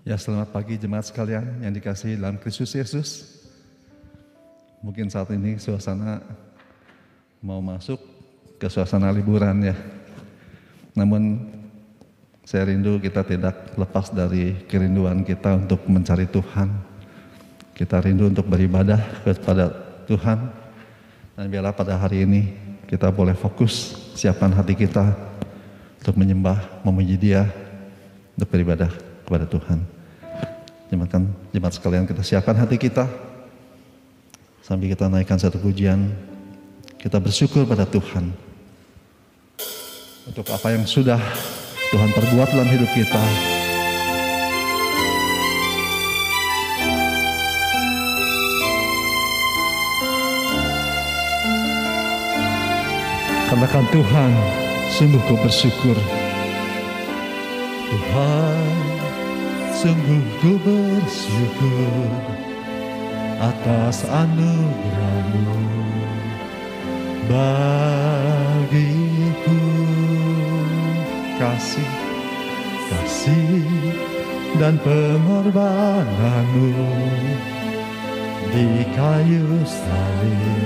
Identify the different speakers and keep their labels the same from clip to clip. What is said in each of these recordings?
Speaker 1: Ya, selamat pagi jemaat sekalian yang dikasihi dalam Kristus Yesus. Mungkin saat ini suasana mau masuk ke suasana liburan ya. Namun saya rindu kita tidak lepas dari kerinduan kita untuk mencari Tuhan. Kita rindu untuk beribadah kepada Tuhan. Dan biarlah pada hari ini kita boleh fokus siapkan hati kita untuk menyembah, memuji Dia, untuk beribadah kepada Tuhan. Jemaat sekalian, kita siapkan hati kita sambil kita naikkan satu pujian. Kita bersyukur pada Tuhan untuk apa yang sudah Tuhan perbuat dalam hidup kita. Katakan, Tuhan, sungguh ku bersyukur. Tuhan, sungguh ku bersyukur atas anugerah-Mu bagiku. Kasih dan pengorbanan-Mu di kayu salib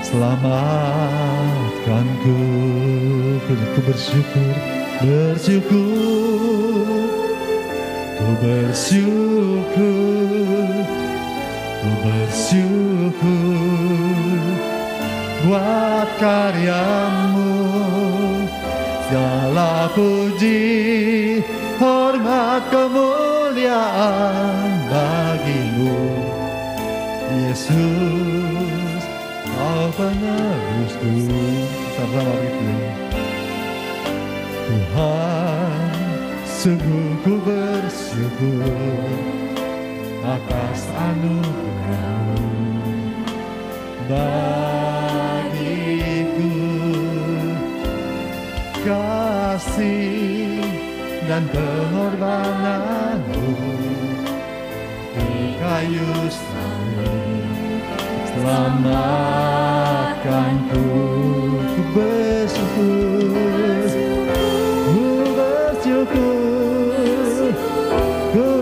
Speaker 1: selamatkanku. Ku bersyukur. Ku bersyukur buat karya-Mu. Segala puji, hormat, kemuliaan bagi-Mu, Yesus, Kau penebusku. Sama-sama itu. Tuhan, sungguh ku bersyukur atas anugerah-Mu bagiku. Kasih dan pengorbanan-Mu di kayu salib selamatkanku. Ku bersyukur, ku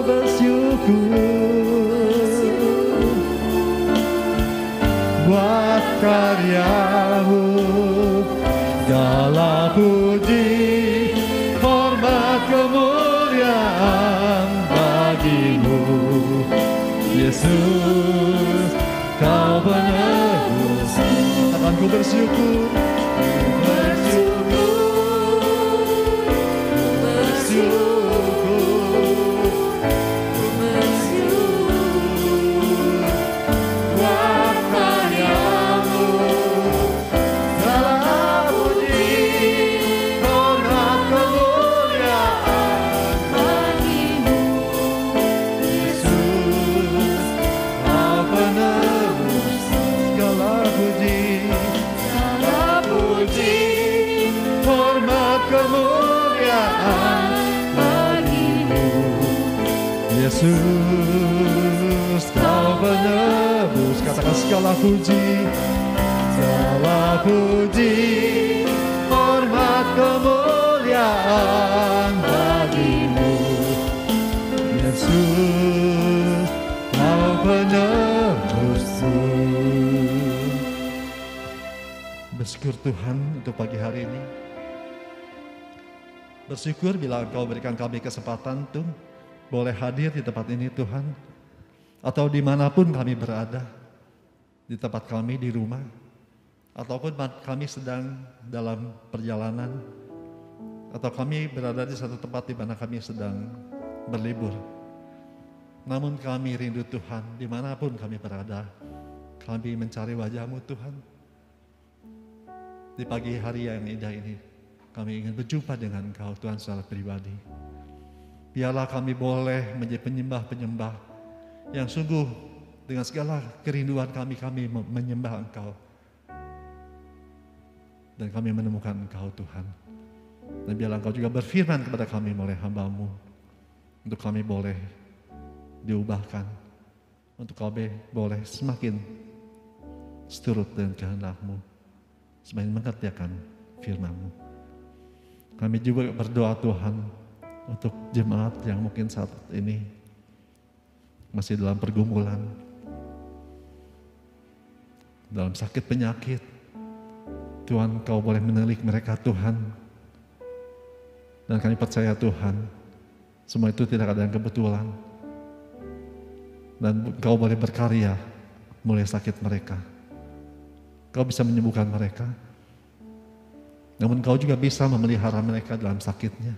Speaker 1: bersyukur buat karya-Mu. Segala puji, hormat, kemuliaan bagi-Mu, Yesus, Kau penebus. Akan ku bersyukur, Yesus, Kau penebus. Katakan, segala puji, hormat, kemuliaan bagi-Mu, Yesus, Kau penebusku. Bersyukur Tuhan untuk pagi hari ini. Bersyukur bila Engkau berikan kami kesempatan tuh boleh hadir di tempat ini Tuhan. Atau dimanapun kami berada, di tempat kami, di rumah, ataupun kami sedang dalam perjalanan, atau kami berada di satu tempat di mana kami sedang berlibur. Namun kami rindu Tuhan, dimanapun kami berada, kami mencari wajah-Mu Tuhan. Di pagi hari yang indah ini, kami ingin berjumpa dengan Engkau Tuhan secara pribadi. Biarlah kami boleh menjadi penyembah-penyembah yang sungguh dengan segala kerinduan kami menyembah Engkau. Dan kami menemukan Engkau Tuhan. Dan biarlah Engkau juga berfirman kepada kami melalui hamba-Mu. Untuk kami boleh diubahkan. Untuk kami boleh semakin seturut dengan kehendak-Mu. Semakin mengerjakan firman-Mu. Kami juga berdoa Tuhan untuk jemaat yang mungkin saat ini masih dalam pergumulan, dalam sakit penyakit. Tuhan, Kau boleh menelik mereka Tuhan. Dan kami percaya Tuhan, semua itu tidak ada yang kebetulan. Dan Kau boleh berkarya mulai sakit mereka. Kau bisa menyembuhkan mereka. Namun Kau juga bisa memelihara mereka dalam sakitnya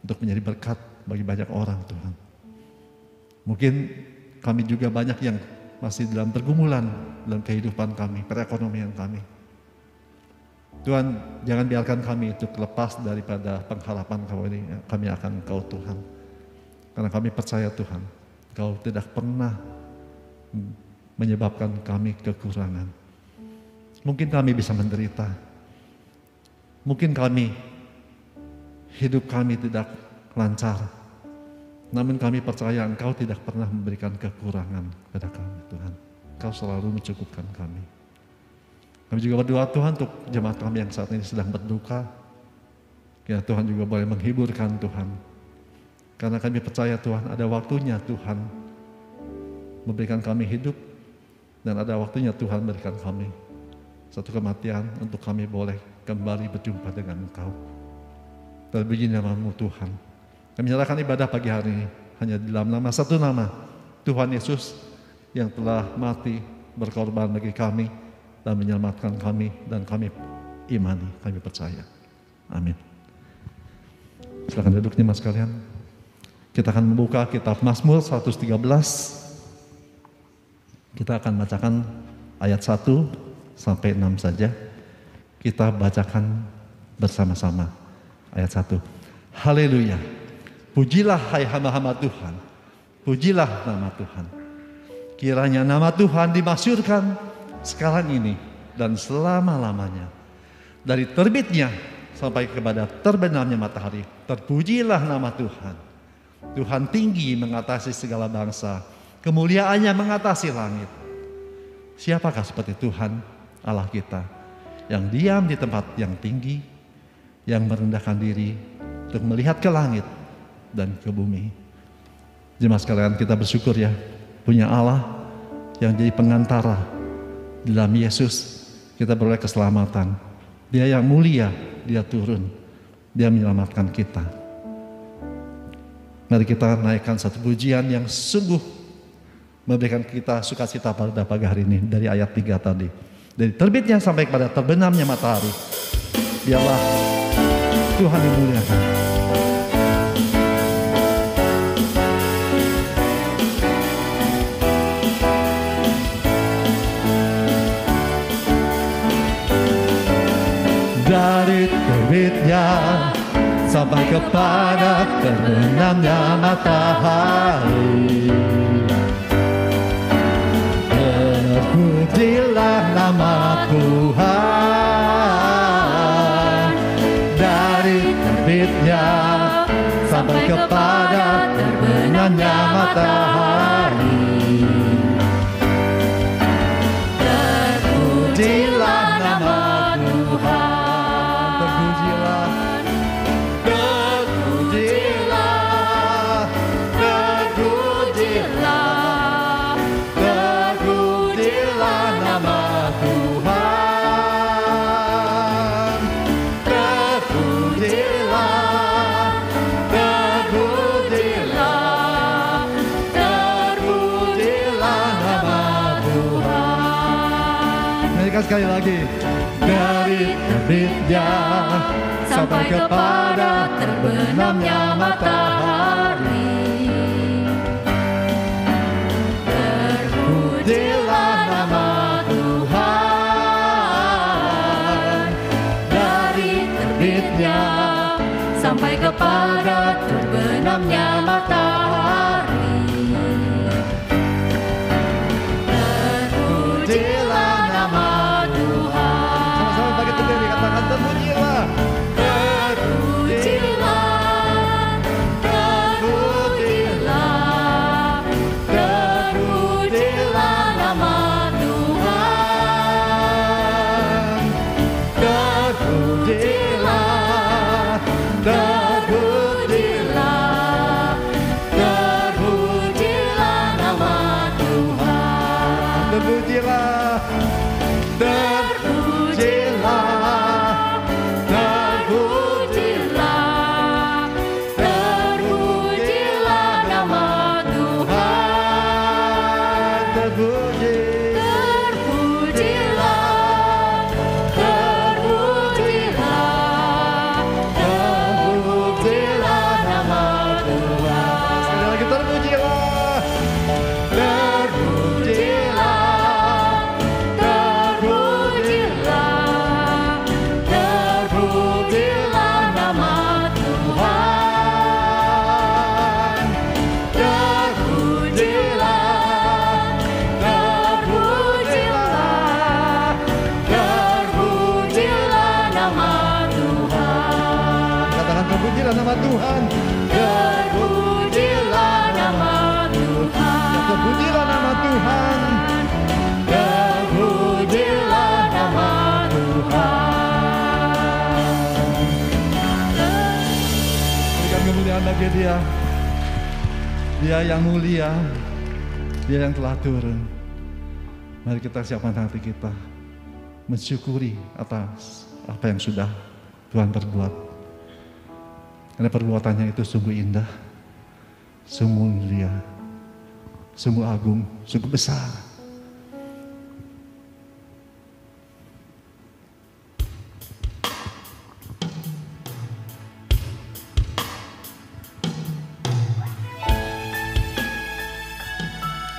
Speaker 1: untuk menjadi berkat bagi banyak orang Tuhan. Mungkin kami juga banyak yang masih dalam pergumulan dalam kehidupan kami, perekonomian kami. Tuhan, jangan biarkan kami itu lepas daripada pengharapan kami akan Engkau Tuhan. Karena kami percaya Tuhan, Engkau tidak pernah menyebabkan kami kekurangan. Mungkin kami bisa menderita. Mungkin hidup kami tidak lancar. Namun kami percaya Engkau tidak pernah memberikan kekurangan kepada kami Tuhan. Engkau selalu mencukupkan kami. Kami juga berdoa Tuhan untuk jemaat kami yang saat ini sedang berduka. Kiranya Tuhan juga boleh menghiburkan Tuhan. Karena kami percaya Tuhan ada waktunya Tuhan memberikan kami hidup. Dan ada waktunya Tuhan memberikan kami satu kematian untuk kami boleh kembali berjumpa dengan Engkau. Terpuji nama-Mu Tuhan. Kami menyerahkan ibadah pagi hari ini hanya di dalam nama satu nama, Tuhan Yesus yang telah mati berkorban bagi kami dan menyelamatkan kami, dan kami imani, kami percaya. Amin. Silakan duduk jemaat sekalian. Kita akan membuka kitab Mazmur 113. Kita akan bacakan ayat 1 sampai 6 saja. Kita bacakan bersama-sama ayat 1. Haleluya. Pujilah hai hamba-hamba Tuhan. Pujilah nama Tuhan. Kiranya nama Tuhan dimasyhurkan sekarang ini dan selama-lamanya. Dari terbitnya sampai kepada terbenamnya matahari. Terpujilah nama Tuhan. Tuhan tinggi mengatasi segala bangsa. Kemuliaannya mengatasi langit. Siapakah seperti Tuhan Allah kita, yang diam di tempat yang tinggi, yang merendahkan diri untuk melihat ke langit dan ke bumi. Jemaat sekalian, kita bersyukur ya, punya Allah yang jadi pengantara. Di dalam Yesus kita beroleh keselamatan. Dia yang mulia, Dia turun, Dia menyelamatkan kita. Mari kita naikkan satu pujian yang sungguh memberikan kita sukacita pada pagi hari ini. Dari ayat 3 tadi, dari terbitnya sampai kepada terbenamnya matahari, biarlah Tuhan dimuliakan. Dari terbitnya sampai kepada terbenamnya matahari, terpujilah nama Tuhan. Dari terbitnya sampai kepada terbenamnya matahari, terpujilah nama Tuhan. sekali lagi. Dari terbitnya sampai kepada terbenamnya matahari, terpujilah nama Tuhan. Dari terbitnya sampai kepada terbenamnya matahari, terpujilah nama Tuhan. Sama-sama bagi berdiri, katakan terpujilah. Nama Tuhan, terpujilah nama Tuhan, terpujilah nama Tuhan, terpujilah nama Tuhan. Berikan kemuliaan bagi Dia, Dia yang mulia, Dia yang telah turun. Mari kita siapkan hati kita, mensyukuri atas apa yang sudah Tuhan perbuat. Karena perbuatannya itu sungguh indah, sungguh mulia, sungguh agung, sungguh besar.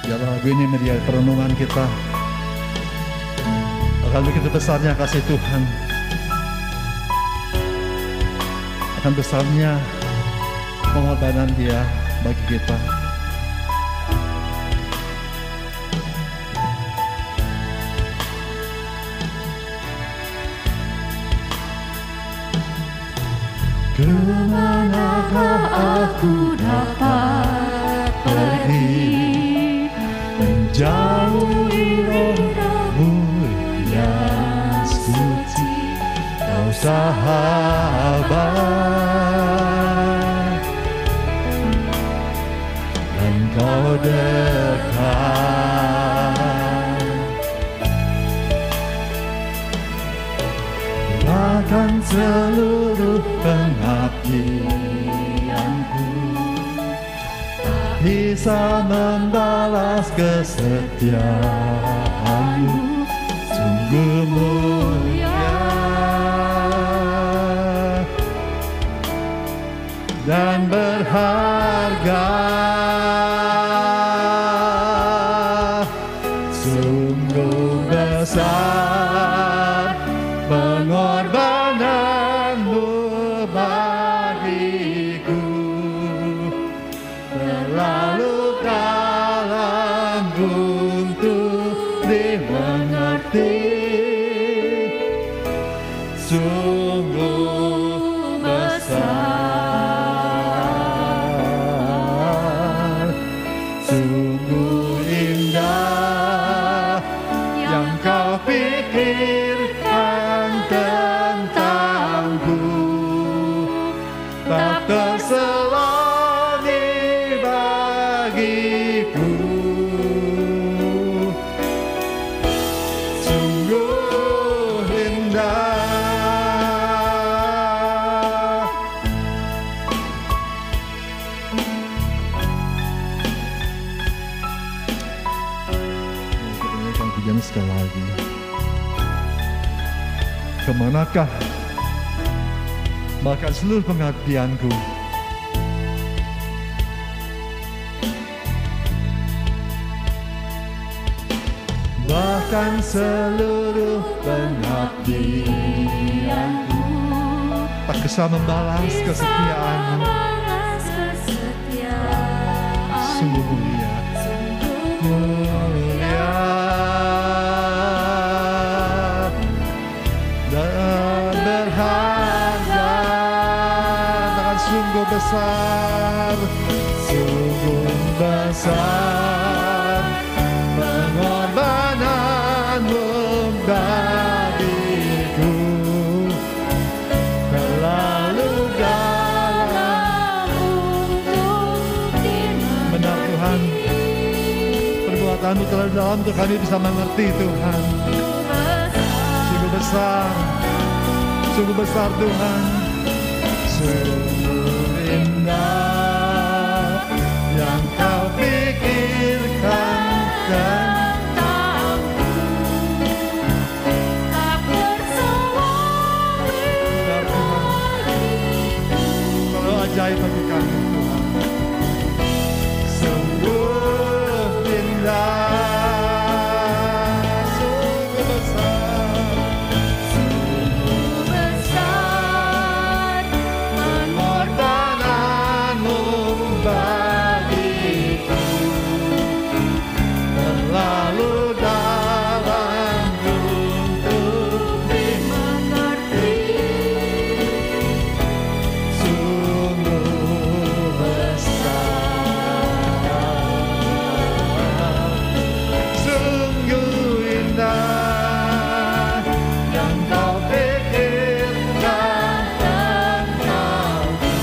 Speaker 1: Biarlah lagu ini menjadi perenungan kita akan begitu besarnya kasih Tuhan, akan besarnya pengorbanan Dia bagi kita. Kemanakah aku dapat pergi, menjauhi roh-Mu yang suci, Kau sahabat, dan Kau dekat. Bahkan seluruh pengabdianku tak bisa membalas kesetiaan-Mu, sungguh mulia dan berharga, sungguh besar pengorbanan-Mu bagiku, terlalu dalam untuk dimengerti, sungguh besar, sungguh indah yang Kau pikirkan tentangku, tak terseloni bagiku, sungguh indah. Kita nyanyikan pujian sekali lagi. kemanakah bahkan seluruh pengabdianku. Bahkan seluruh pengabdianku tak bisa membalas kesetiaanmu. Sungguh mulia, mulia dan berharga, dan sungguh besar, sungguh besar pengorbananmu bagiku, terlalu dalam benar Tuhan, perbuatanmu terlalu dalam untuk kami bisa mengerti Tuhan. Sungguh besar Tuhan, sungguh indah yang kau pikirkan tentangku, tak berselang terlalu ajaib bagi kami Tuhan. Sungguh indah, sungguh besar, pengorbananmu bagiku, terlalu dalam untuk dimengerti. Sungguh besar, sungguh indah yang kau pikirkan tentangku,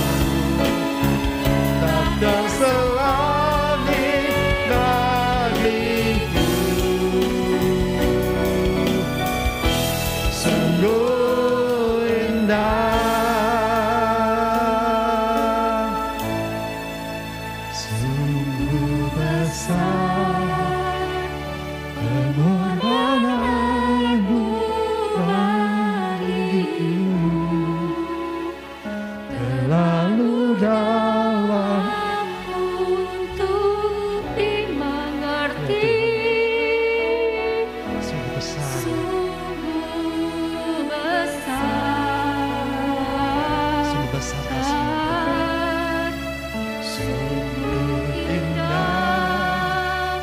Speaker 1: tak terselangi bagiku. Sungguh indah, sungguh besar pengorbananmu bagiku, terlalu dalam
Speaker 2: untuk dimengerti.
Speaker 1: sungguh besar,
Speaker 2: Sungguh besar
Speaker 1: kasih, sungguh indah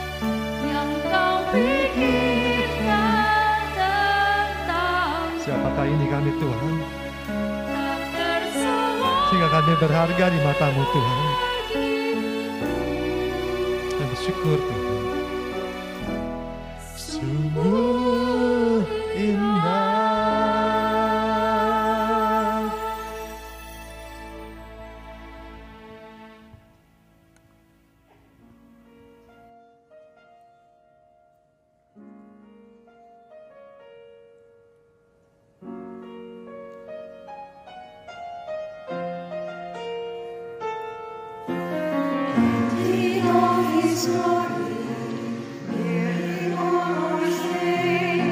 Speaker 2: yang kau pikirkan tentang
Speaker 1: siapakah ini kami Tuhan,
Speaker 2: tak terselang
Speaker 1: sehingga kami berharga di matamu Tuhan. Dan bersyukur Tuhan, sungguh indah.
Speaker 2: His glory, hear Him our sing,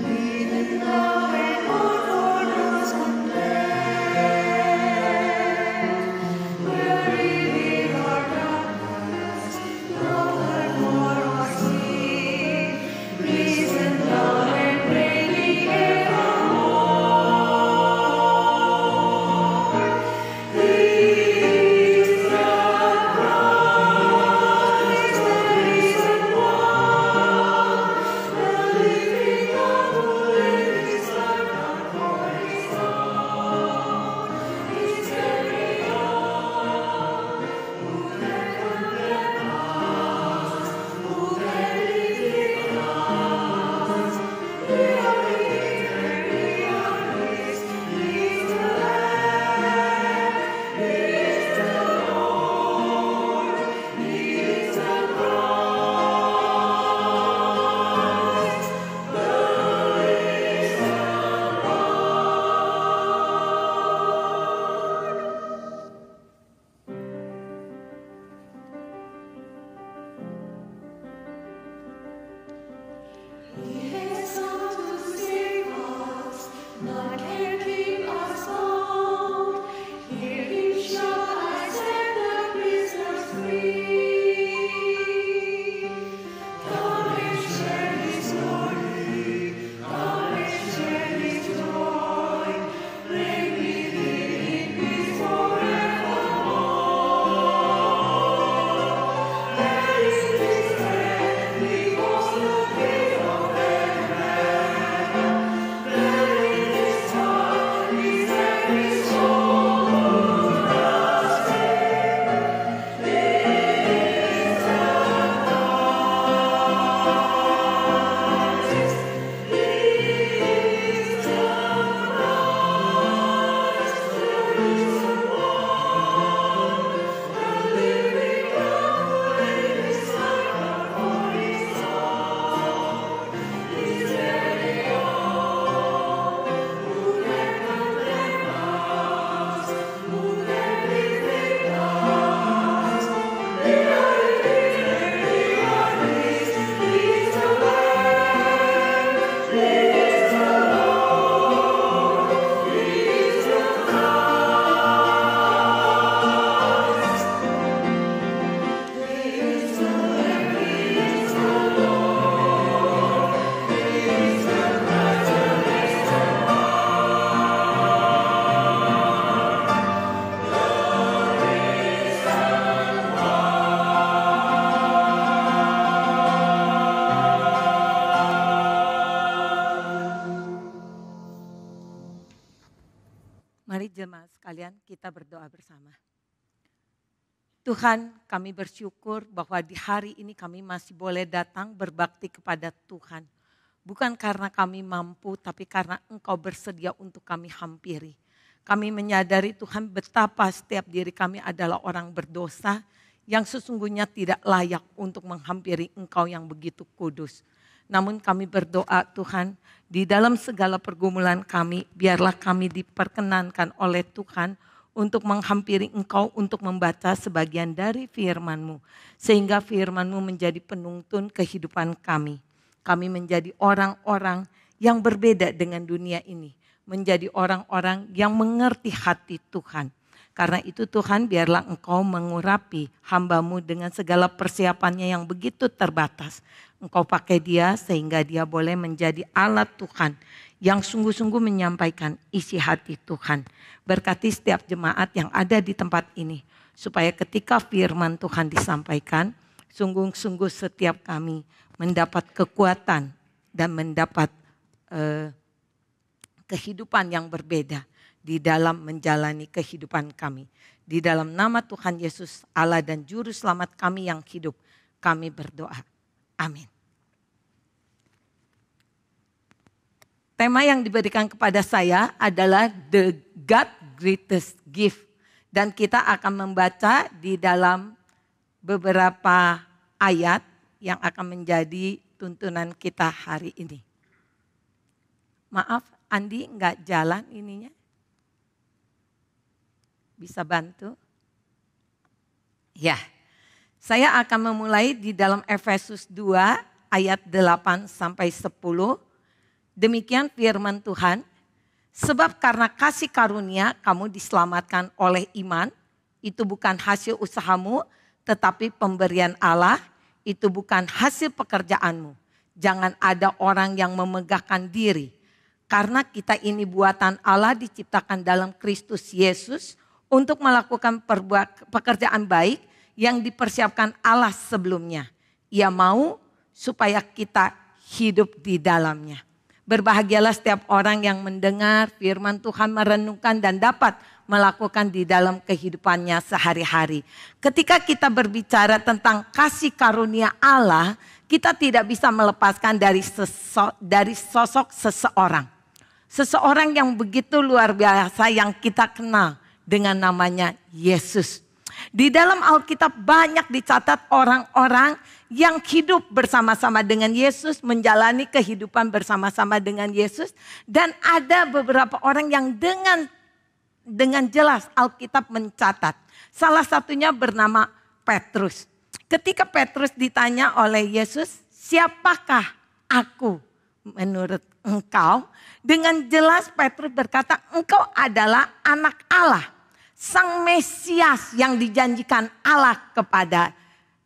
Speaker 2: lead in love and all orders command. Wherein our darkness, Lord, for our sin, peace and love and reigning evermore. He is the Christ, the
Speaker 3: jemaat sekalian, kita berdoa bersama. Tuhan, kami bersyukur bahwa di hari ini kami masih boleh datang berbakti kepada Tuhan. Bukan karena kami mampu, tapi karena Engkau bersedia untuk kami hampiri. Kami menyadari Tuhan betapa setiap diri kami adalah orang berdosa yang sesungguhnya tidak layak untuk menghampiri Engkau yang begitu kudus. Namun kami berdoa Tuhan, di dalam segala pergumulan kami, biarlah kami diperkenankan oleh Tuhan untuk menghampiri Engkau, untuk membaca sebagian dari firman-Mu. Sehingga firman-Mu menjadi penuntun kehidupan kami. Kami menjadi orang-orang yang berbeda dengan dunia ini. Menjadi orang-orang yang mengerti hati Tuhan. Karena itu Tuhan, biarlah Engkau mengurapi hamba-Mu dengan segala persiapannya yang begitu terbatas. Engkau pakai dia sehingga dia boleh menjadi alat Tuhan yang sungguh-sungguh menyampaikan isi hati Tuhan. Berkati setiap jemaat yang ada di tempat ini. Supaya ketika firman Tuhan disampaikan, sungguh-sungguh setiap kami mendapat kekuatan dan mendapat kehidupan yang berbeda di dalam menjalani kehidupan kami. Di dalam nama Tuhan Yesus, Allah dan Juru Selamat kami yang hidup, kami berdoa. Amin. Tema yang diberikan kepada saya adalah The God Greatest Gift. Dan kita akan membaca di dalam beberapa ayat yang akan menjadi tuntunan kita hari ini. Maaf, Andi enggak jalan ininya. Bisa bantu? Ya, saya akan memulai di dalam Efesus 2 ayat 8 sampai 10. Demikian firman Tuhan, sebab karena kasih karunia kamu diselamatkan oleh iman, itu bukan hasil usahamu, tetapi pemberian Allah, itu bukan hasil pekerjaanmu. Jangan ada orang yang memegahkan diri, karena kita ini buatan Allah diciptakan dalam Kristus Yesus untuk melakukan pekerjaan baik yang dipersiapkan Allah sebelumnya. Ia mau supaya kita hidup di dalamnya. Berbahagialah setiap orang yang mendengar firman Tuhan, merenungkan dan dapat melakukan di dalam kehidupannya sehari-hari. Ketika kita berbicara tentang kasih karunia Allah, kita tidak bisa melepaskan dari sosok seseorang. Seseorang yang begitu luar biasa yang kita kenal dengan namanya Yesus. Di dalam Alkitab banyak dicatat orang-orang yang hidup bersama-sama dengan Yesus, menjalani kehidupan bersama-sama dengan Yesus. Dan ada beberapa orang yang dengan jelas Alkitab mencatat. Salah satunya bernama Petrus. Ketika Petrus ditanya oleh Yesus, siapakah aku menurut engkau? Dengan jelas Petrus berkata, engkau adalah anak Allah. Sang Mesias yang dijanjikan Allah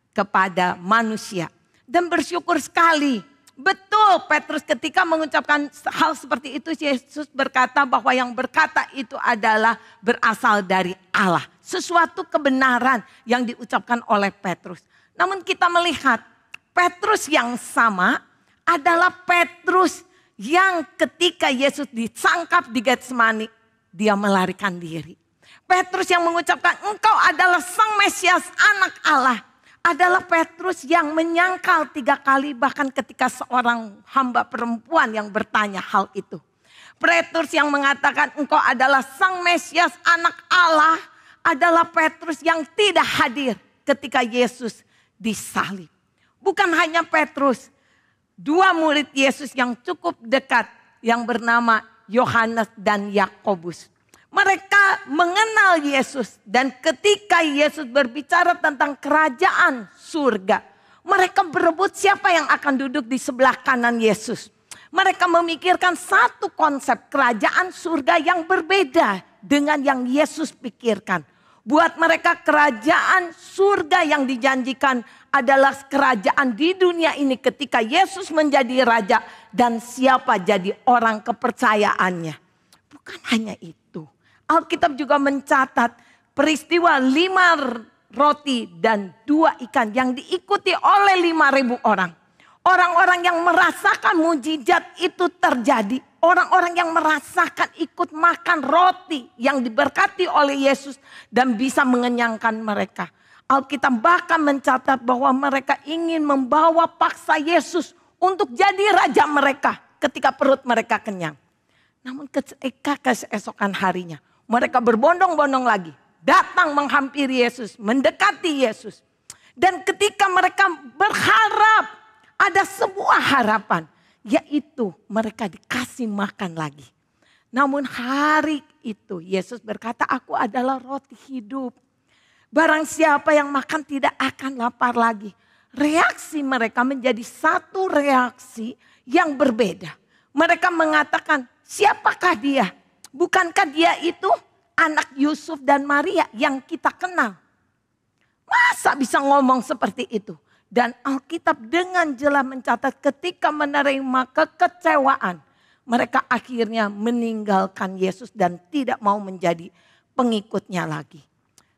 Speaker 3: kepada manusia. Dan bersyukur sekali. Betul Petrus ketika mengucapkan hal seperti itu, Yesus berkata bahwa yang berkata itu adalah berasal dari Allah. Sesuatu kebenaran yang diucapkan oleh Petrus. Namun kita melihat Petrus yang sama adalah Petrus yang ketika Yesus disangkap di Getsemani, dia melarikan diri. Petrus yang mengucapkan engkau adalah Sang Mesias anak Allah. Adalah Petrus yang menyangkal 3 kali bahkan ketika seorang hamba perempuan yang bertanya hal itu. Petrus yang mengatakan engkau adalah Sang Mesias anak Allah adalah Petrus yang tidak hadir ketika Yesus disalib. Bukan hanya Petrus, 2 murid Yesus yang cukup dekat yang bernama Yohanes dan Yakobus. Mereka mengenal Yesus dan ketika Yesus berbicara tentang kerajaan surga, mereka berebut siapa yang akan duduk di sebelah kanan Yesus. Mereka memikirkan satu konsep kerajaan surga yang berbeda dengan yang Yesus pikirkan. Buat mereka kerajaan surga yang dijanjikan adalah kerajaan di dunia ini ketika Yesus menjadi raja dan siapa jadi orang kepercayaannya. Bukan hanya itu. Alkitab juga mencatat peristiwa 5 roti dan 2 ikan yang diikuti oleh 5.000 orang. Orang-orang yang merasakan mujizat itu terjadi. Orang-orang yang merasakan ikut makan roti yang diberkati oleh Yesus dan bisa mengenyangkan mereka. Alkitab bahkan mencatat bahwa mereka ingin membawa paksa Yesus untuk jadi raja mereka ketika perut mereka kenyang. Namun ketika keesokan harinya mereka berbondong-bondong lagi. Datang menghampiri Yesus, mendekati Yesus. Dan ketika mereka berharap ada sebuah harapan. Yaitu mereka dikasih makan lagi. Namun hari itu Yesus berkata, aku adalah roti hidup. Barang siapa yang makan tidak akan lapar lagi. Reaksi mereka menjadi satu reaksi yang berbeda. Mereka mengatakan, siapakah dia? Bukankah dia itu anak Yusuf dan Maria yang kita kenal? Masa bisa ngomong seperti itu? Dan Alkitab dengan jelas mencatat ketika menerima kekecewaan. Mereka akhirnya meninggalkan Yesus dan tidak mau menjadi pengikutnya lagi.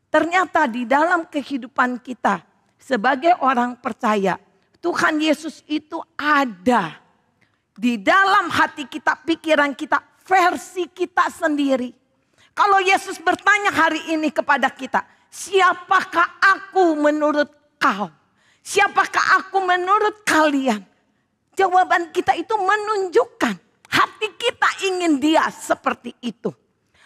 Speaker 3: Ternyata di dalam kehidupan kita sebagai orang percaya. Tuhan Yesus itu ada. Di dalam hati kita, pikiran kita, versi kita sendiri. Kalau Yesus bertanya hari ini kepada kita. Siapakah aku menurut kau? Siapakah aku menurut kalian? Jawaban kita itu menunjukkan hati kita ingin dia seperti itu.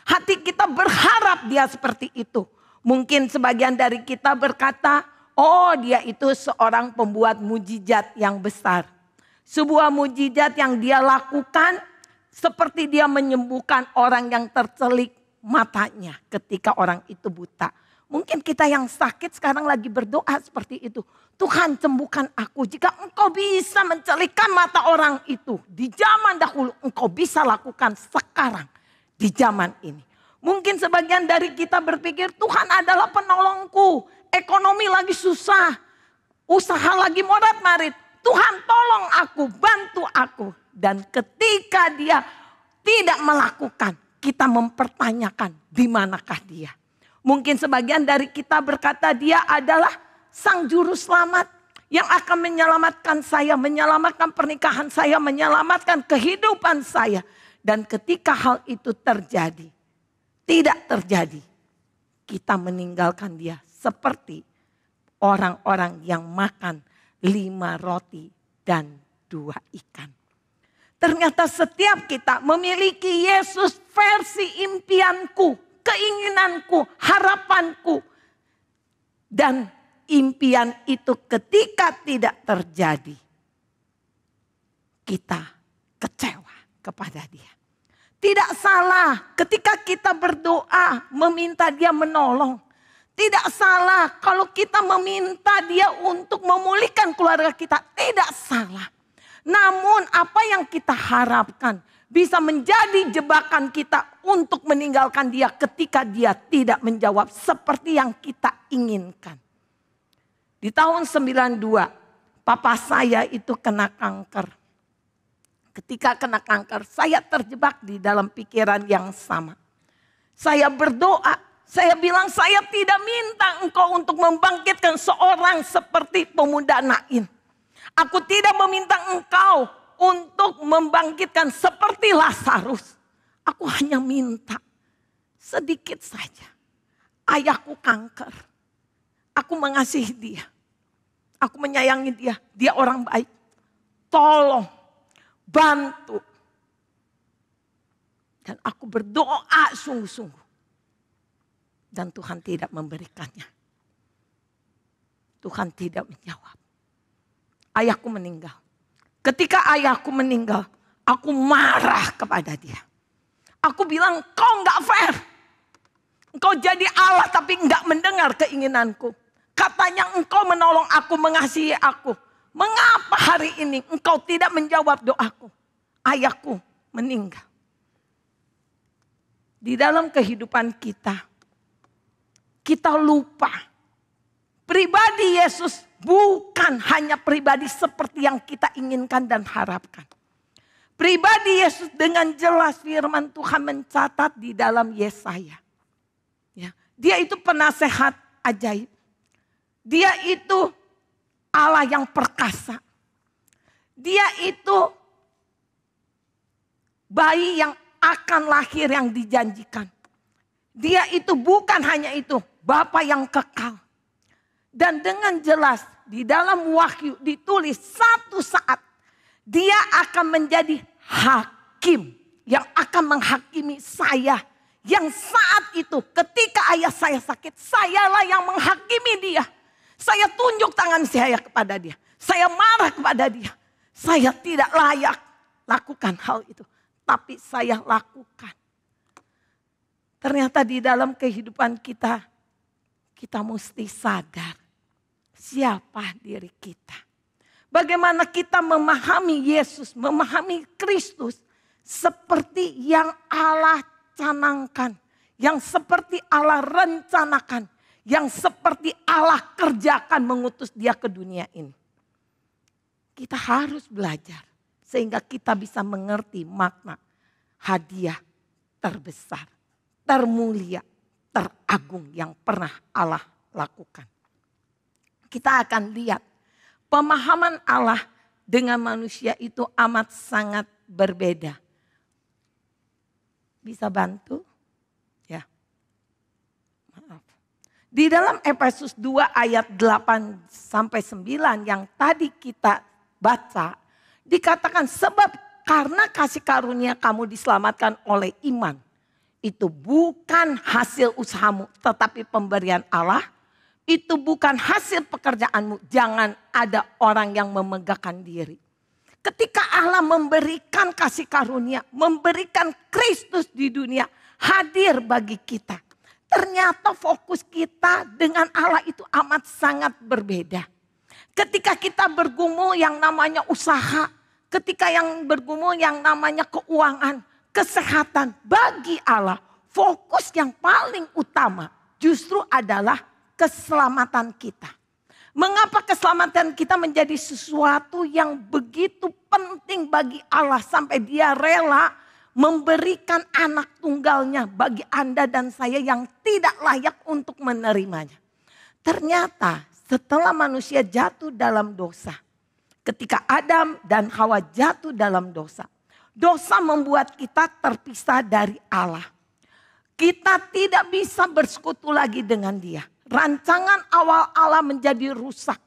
Speaker 3: Hati kita berharap dia seperti itu. Mungkin sebagian dari kita berkata, oh dia itu seorang pembuat mujizat yang besar. Sebuah mujizat yang dia lakukan seperti dia menyembuhkan orang yang tercelik matanya ketika orang itu buta. Mungkin kita yang sakit sekarang lagi berdoa seperti itu. Tuhan sembuhkan aku. Jika engkau bisa mencelikkan mata orang itu. Di zaman dahulu engkau bisa lakukan sekarang. Di zaman ini. Mungkin sebagian dari kita berpikir Tuhan adalah penolongku. Ekonomi lagi susah. Usaha lagi morat-marit. Tuhan tolong aku, bantu aku. Dan ketika dia tidak melakukan. Kita mempertanyakan di manakah dia. Mungkin sebagian dari kita berkata dia adalah sang juru selamat yang akan menyelamatkan saya, menyelamatkan pernikahan saya, menyelamatkan kehidupan saya. Dan ketika hal itu terjadi, tidak terjadi, kita meninggalkan dia seperti orang-orang yang makan 5 roti dan 2 ikan. Ternyata setiap kita memiliki Yesus versi impianku, keinginanku, harapanku. Dan impian itu ketika tidak terjadi, kita kecewa kepada dia. Tidak salah ketika kita berdoa meminta dia menolong. Tidak salah kalau kita meminta dia untuk memulihkan keluarga kita. Tidak salah. Namun apa yang kita harapkan bisa menjadi jebakan kita untuk meninggalkan dia ketika dia tidak menjawab seperti yang kita inginkan. Di tahun 92, papa saya itu kena kanker. Ketika kena kanker, saya terjebak di dalam pikiran yang sama. Saya berdoa, saya bilang saya tidak minta engkau untuk membangkitkan seorang seperti pemuda Nain. Aku tidak meminta engkau untuk membangkitkan seperti Lazarus. Aku hanya minta sedikit saja. Ayahku kanker. Aku mengasihi dia. Aku menyayangi dia. Dia orang baik. Tolong, bantu. Dan aku berdoa sungguh-sungguh. Dan Tuhan tidak memberikannya. Tuhan tidak menjawab. Ayahku meninggal. Ketika ayahku meninggal, aku marah kepada dia. Aku bilang, kau gak fair. Engkau jadi Allah tapi gak mendengar keinginanku. Katanya engkau menolong aku, mengasihi aku. Mengapa hari ini engkau tidak menjawab doaku? Ayahku meninggal. Di dalam kehidupan kita, kita lupa. Pribadi Yesus bukan hanya pribadi seperti yang kita inginkan dan harapkan. Pribadi Yesus dengan jelas firman Tuhan mencatat di dalam Yesaya. Ya, dia itu penasehat ajaib. Dia itu Allah yang perkasa. Dia itu bayi yang akan lahir yang dijanjikan. Dia itu bukan hanya itu, Bapa yang kekal. Dan dengan jelas di dalam Wahyu ditulis satu saat dia akan menjadi hakim yang akan menghakimi saya. Yang saat itu ketika ayah saya sakit, sayalah yang menghakimi dia. Saya tunjuk tangan saya kepada dia. Saya marah kepada dia. Saya tidak layak lakukan hal itu. Tapi saya lakukan. Ternyata di dalam kehidupan kita, kita mesti sadar siapa diri kita. Bagaimana kita memahami Yesus, memahami Kristus seperti yang Allah canangkan, yang seperti Allah rencanakan, yang seperti Allah kerjakan mengutus dia ke dunia ini. Kita harus belajar sehingga kita bisa mengerti makna hadiah terbesar, termulia, teragung yang pernah Allah lakukan. Kita akan lihat pemahaman Allah dengan manusia itu amat sangat berbeda. Bisa bantu? Ya. Maaf. Di dalam Efesus 2 ayat 8 sampai 9 yang tadi kita baca, dikatakan sebab karena kasih karunia kamu diselamatkan oleh iman. Itu bukan hasil usahamu tetapi pemberian Allah. Itu bukan hasil pekerjaanmu. Jangan ada orang yang memegahkan diri. Ketika Allah memberikan kasih karunia, memberikan Kristus di dunia, hadir bagi kita. Ternyata fokus kita dengan Allah itu amat sangat berbeda. Ketika kita bergumul yang namanya usaha, ketika yang bergumul yang namanya keuangan, kesehatan, bagi Allah fokus yang paling utama justru adalah keselamatan kita. Mengapa keselamatan kita menjadi sesuatu yang begitu penting bagi Allah sampai dia rela memberikan anak tunggalnya bagi Anda dan saya yang tidak layak untuk menerimanya. Ternyata setelah manusia jatuh dalam dosa, ketika Adam dan Hawa jatuh dalam dosa, dosa membuat kita terpisah dari Allah. Kita tidak bisa bersekutu lagi dengan dia. Rancangan awal Allah menjadi rusak.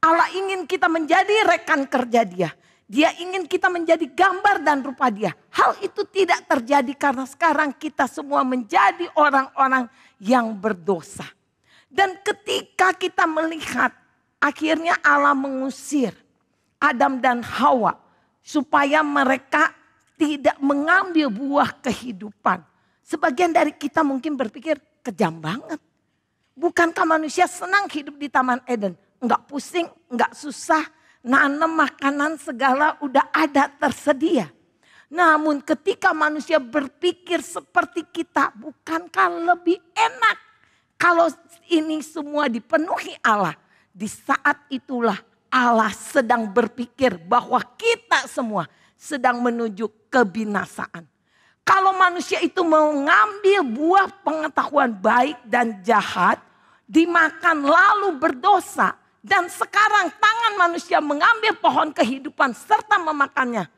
Speaker 3: Allah ingin kita menjadi rekan kerja dia. Dia ingin kita menjadi gambar dan rupa dia. Hal itu tidak terjadi karena sekarang kita semua menjadi orang-orang yang berdosa. Dan ketika kita melihat akhirnya Allah mengusir Adam dan Hawa supaya mereka tidak mengambil buah kehidupan. Sebagian dari kita mungkin berpikir kejam banget. Bukankah manusia senang hidup di Taman Eden? Enggak pusing, enggak susah. Nanam makanan segala udah ada tersedia. Namun ketika manusia berpikir seperti kita, bukankah lebih enak kalau ini semua dipenuhi Allah? Di saat itulah Allah sedang berpikir bahwa kita semua sedang menuju kebinasaan. Kalau manusia itu mengambil buah pengetahuan baik dan jahat, dimakan lalu berdosa. Dan sekarang tangan manusia mengambil pohon kehidupan serta memakannya.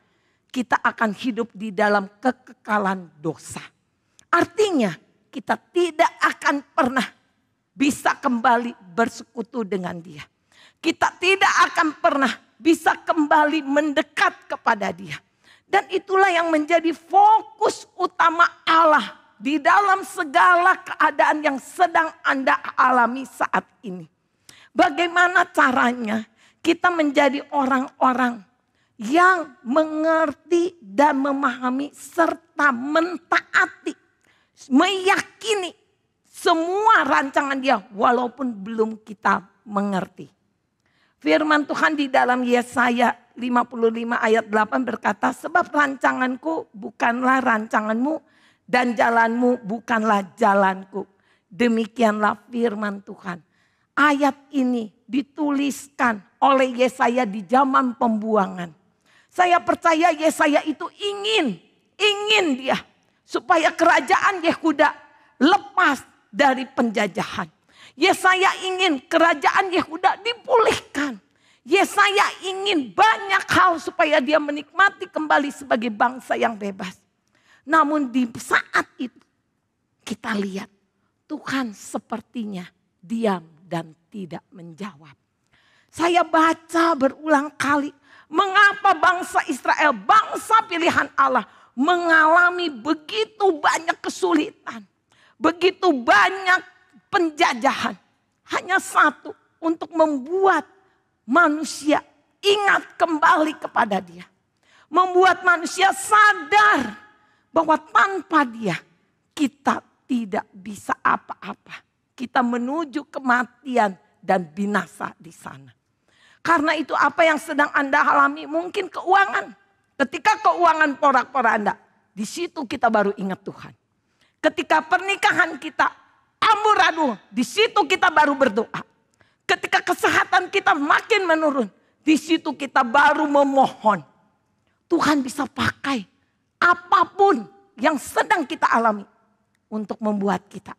Speaker 3: Kita akan hidup di dalam kekekalan dosa. Artinya kita tidak akan pernah bisa kembali bersekutu dengan dia. Kita tidak akan pernah bisa kembali mendekat kepada dia. Dan itulah yang menjadi fokus utama Allah di dalam segala keadaan yang sedang Anda alami saat ini. Bagaimana caranya kita menjadi orang-orang yang mengerti dan memahami serta mentaati, meyakini semua rancangan dia walaupun belum kita mengerti. Firman Tuhan di dalam Yesaya 55 ayat 8 berkata, sebab rancanganku bukanlah rancanganmu dan jalanmu bukanlah jalanku. Demikianlah firman Tuhan. Ayat ini dituliskan oleh Yesaya di zaman pembuangan. Saya percaya Yesaya itu ingin dia supaya kerajaan Yehuda lepas dari penjajahan. Yesaya ingin kerajaan Yehuda dipulihkan. Yesaya ingin banyak hal supaya dia menikmati kembali sebagai bangsa yang bebas. Namun di saat itu kita lihat Tuhan sepertinya diam dan tidak menjawab. Saya baca berulang kali mengapa bangsa Israel, bangsa pilihan Allah, mengalami begitu banyak kesulitan. Begitu banyak penjajahan. Hanya satu, untuk membuat manusia ingat kembali kepada dia. Membuat manusia sadar bahwa tanpa dia kita tidak bisa apa-apa. Kita menuju kematian dan binasa di sana. Karena itu apa yang sedang Anda alami mungkin keuangan. Ketika keuangan porak-poranda, di situ kita baru ingat Tuhan. Ketika pernikahan kita amburadul, di situ kita baru berdoa. Ketika kesehatan kita makin menurun, di situ kita baru memohon. Tuhan bisa pakai apapun yang sedang kita alami untuk membuat kita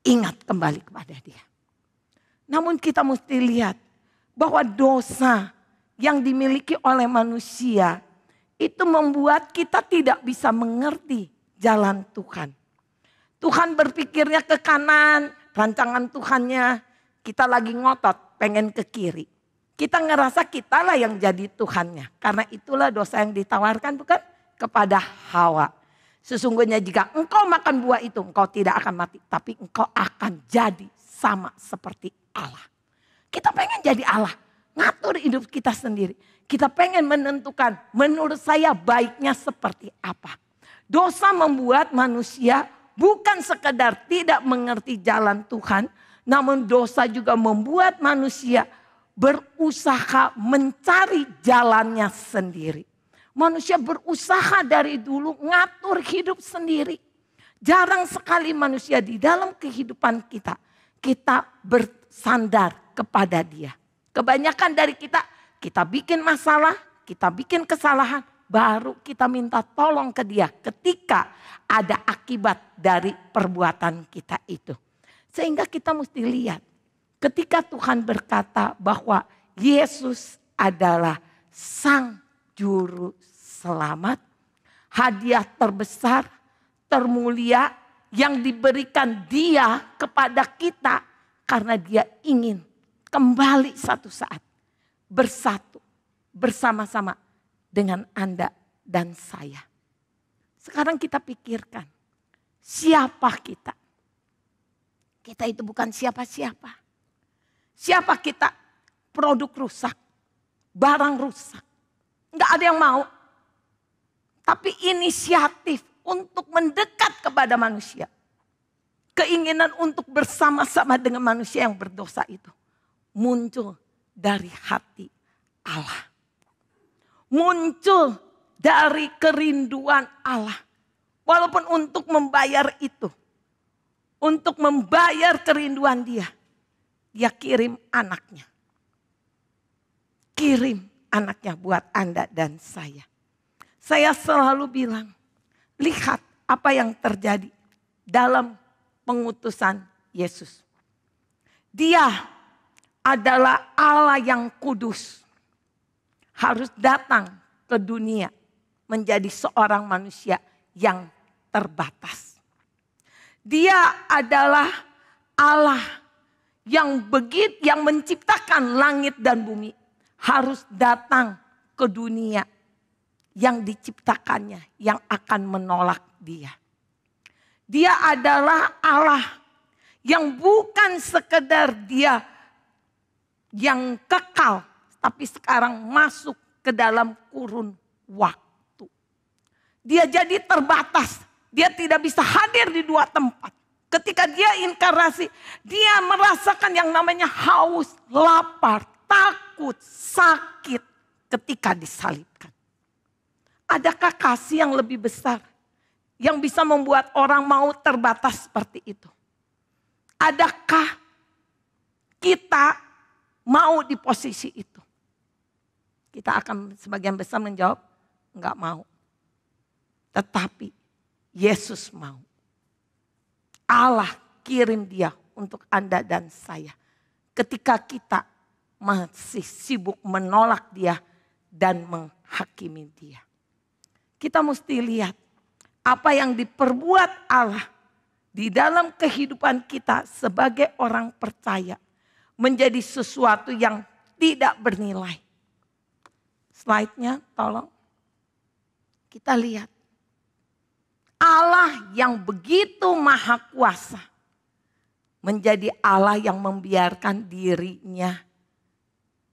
Speaker 3: ingat kembali kepada Dia. Namun kita mesti lihat bahwa dosa yang dimiliki oleh manusia itu membuat kita tidak bisa mengerti jalan Tuhan. Tuhan berpikirnya ke kanan, rancangan Tuhannya. Kita lagi ngotot, pengen ke kiri. Kita ngerasa kitalah yang jadi Tuhannya. Karena itulah dosa yang ditawarkan bukan kepada Hawa. Sesungguhnya jika engkau makan buah itu, engkau tidak akan mati. Tapi engkau akan jadi sama seperti Allah. Kita pengen jadi Allah. Ngatur hidup kita sendiri. Kita pengen menentukan menurut saya baiknya seperti apa. Dosa membuat manusia bukan sekedar tidak mengerti jalan Tuhan. Namun dosa juga membuat manusia berusaha mencari jalannya sendiri. Manusia berusaha dari dulu ngatur hidup sendiri. Jarang sekali manusia di dalam kehidupan kita bersandar kepada Dia. Kebanyakan dari kita bikin masalah, kita bikin kesalahan, baru kita minta tolong ke Dia ketika ada akibat dari perbuatan kita itu. Sehingga kita mesti lihat ketika Tuhan berkata bahwa Yesus adalah Sang Juru Selamat. Hadiah terbesar, termulia yang diberikan Dia kepada kita. Karena Dia ingin kembali satu saat bersatu bersama-sama dengan Anda dan saya. Sekarang kita pikirkan siapa kita? Kita itu bukan siapa-siapa. Siapa kita? Produk rusak. Barang rusak. Enggak ada yang mau. Tapi inisiatif untuk mendekat kepada manusia. Keinginan untuk bersama-sama dengan manusia yang berdosa itu. Muncul dari hati Allah. Muncul dari kerinduan Allah. Walaupun untuk membayar itu. Untuk membayar kerinduan Dia. Dia kirim anaknya. Kirim anaknya buat Anda dan saya. Saya selalu bilang, lihat apa yang terjadi dalam pengutusan Yesus. Dia adalah Allah yang kudus. Harus datang ke dunia menjadi seorang manusia yang terbatas. Dia adalah Allah yang menciptakan langit dan bumi. Harus datang ke dunia yang diciptakannya, yang akan menolak Dia. Dia adalah Allah yang bukan sekedar Dia yang kekal, tapi sekarang masuk ke dalam kurun waktu. Dia jadi terbatas. Dia tidak bisa hadir di dua tempat. Ketika Dia inkarnasi, Dia merasakan yang namanya haus, lapar, takut, sakit ketika disalibkan. Adakah kasih yang lebih besar yang bisa membuat orang mau terbatas seperti itu? Adakah kita mau di posisi itu? Kita akan sebagian besar menjawab, enggak mau. Tetapi Yesus mau. Allah kirim Dia untuk Anda dan saya. Ketika kita masih sibuk menolak dia dan menghakimi dia. Kita mesti lihat apa yang diperbuat Allah di dalam kehidupan kita sebagai orang percaya menjadi sesuatu yang tidak bernilai. Slide-nya tolong. Kita lihat. Allah yang begitu maha kuasa menjadi Allah yang membiarkan dirinya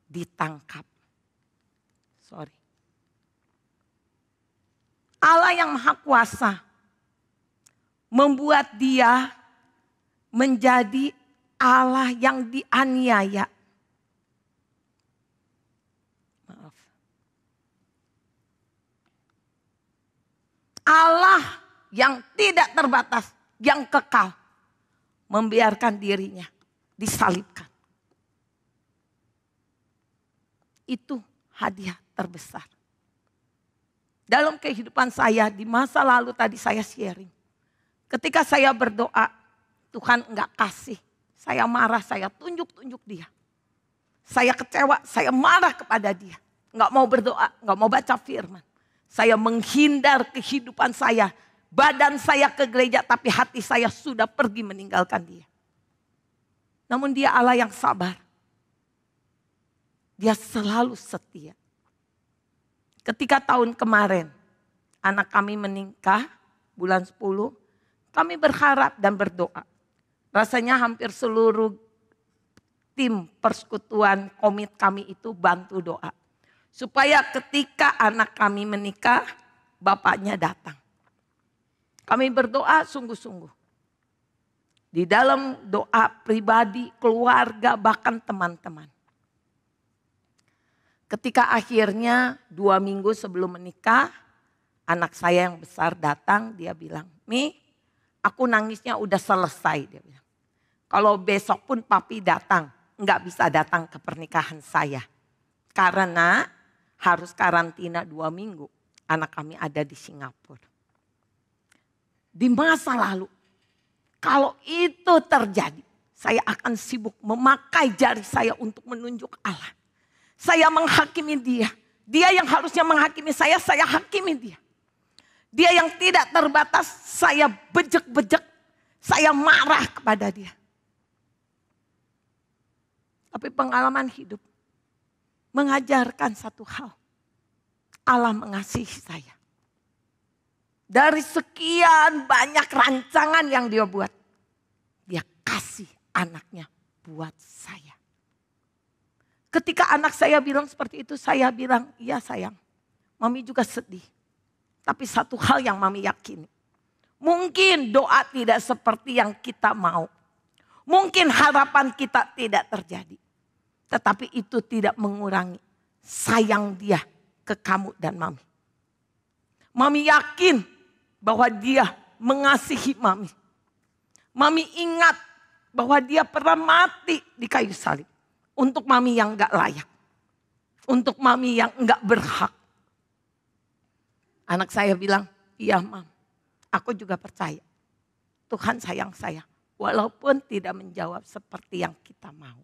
Speaker 3: ditangkap. Sorry. Allah yang maha kuasa membuat dia menjadi Allah yang dianiaya. Maaf. Allah yang tidak terbatas, yang kekal, membiarkan dirinya disalibkan. Itu hadiah terbesar. Dalam kehidupan saya di masa lalu tadi saya sharing. Ketika saya berdoa, Tuhan enggak kasih. Saya marah, saya tunjuk-tunjuk dia. Saya kecewa, saya marah kepada dia. Enggak mau berdoa, enggak mau baca firman. Saya menghindar kehidupan saya. Badan saya ke gereja tapi hati saya sudah pergi meninggalkan dia. Namun dia Allah yang sabar. Dia selalu setia. Ketika tahun kemarin anak kami menikah bulan 10, kami berharap dan berdoa. Rasanya hampir seluruh tim persekutuan komit kami itu bantu doa. Supaya ketika anak kami menikah, bapaknya datang. Kami berdoa sungguh-sungguh. Di dalam doa pribadi, keluarga, bahkan teman-teman. Ketika akhirnya 2 minggu sebelum menikah, anak saya yang besar datang, dia bilang, Mi, aku nangisnya udah selesai. Dia bilang, kalau besok pun papi datang, nggak bisa datang ke pernikahan saya. Karena harus karantina 2 minggu, anak kami ada di Singapura. Di masa lalu, kalau itu terjadi, saya akan sibuk memakai jari saya untuk menunjuk Allah. Saya menghakimi dia. Dia yang harusnya menghakimi saya hakimi dia. Dia yang tidak terbatas, saya bejek-bejek. Saya marah kepada dia. Tapi pengalaman hidup mengajarkan satu hal. Allah mengasihi saya. Dari sekian banyak rancangan yang dia buat, dia kasih anaknya buat saya. Ketika anak saya bilang seperti itu, saya bilang, iya sayang, mami juga sedih. Tapi satu hal yang mami yakini, mungkin doa tidak seperti yang kita mau. Mungkin harapan kita tidak terjadi. Tetapi itu tidak mengurangi sayang dia ke kamu dan mami. Mami yakin bahwa dia mengasihi mami. Mami ingat bahwa dia pernah mati di kayu salib. Untuk mami yang gak layak. Untuk mami yang gak berhak. Anak saya bilang, iya mam, aku juga percaya. Tuhan sayang saya. Walaupun tidak menjawab seperti yang kita mau.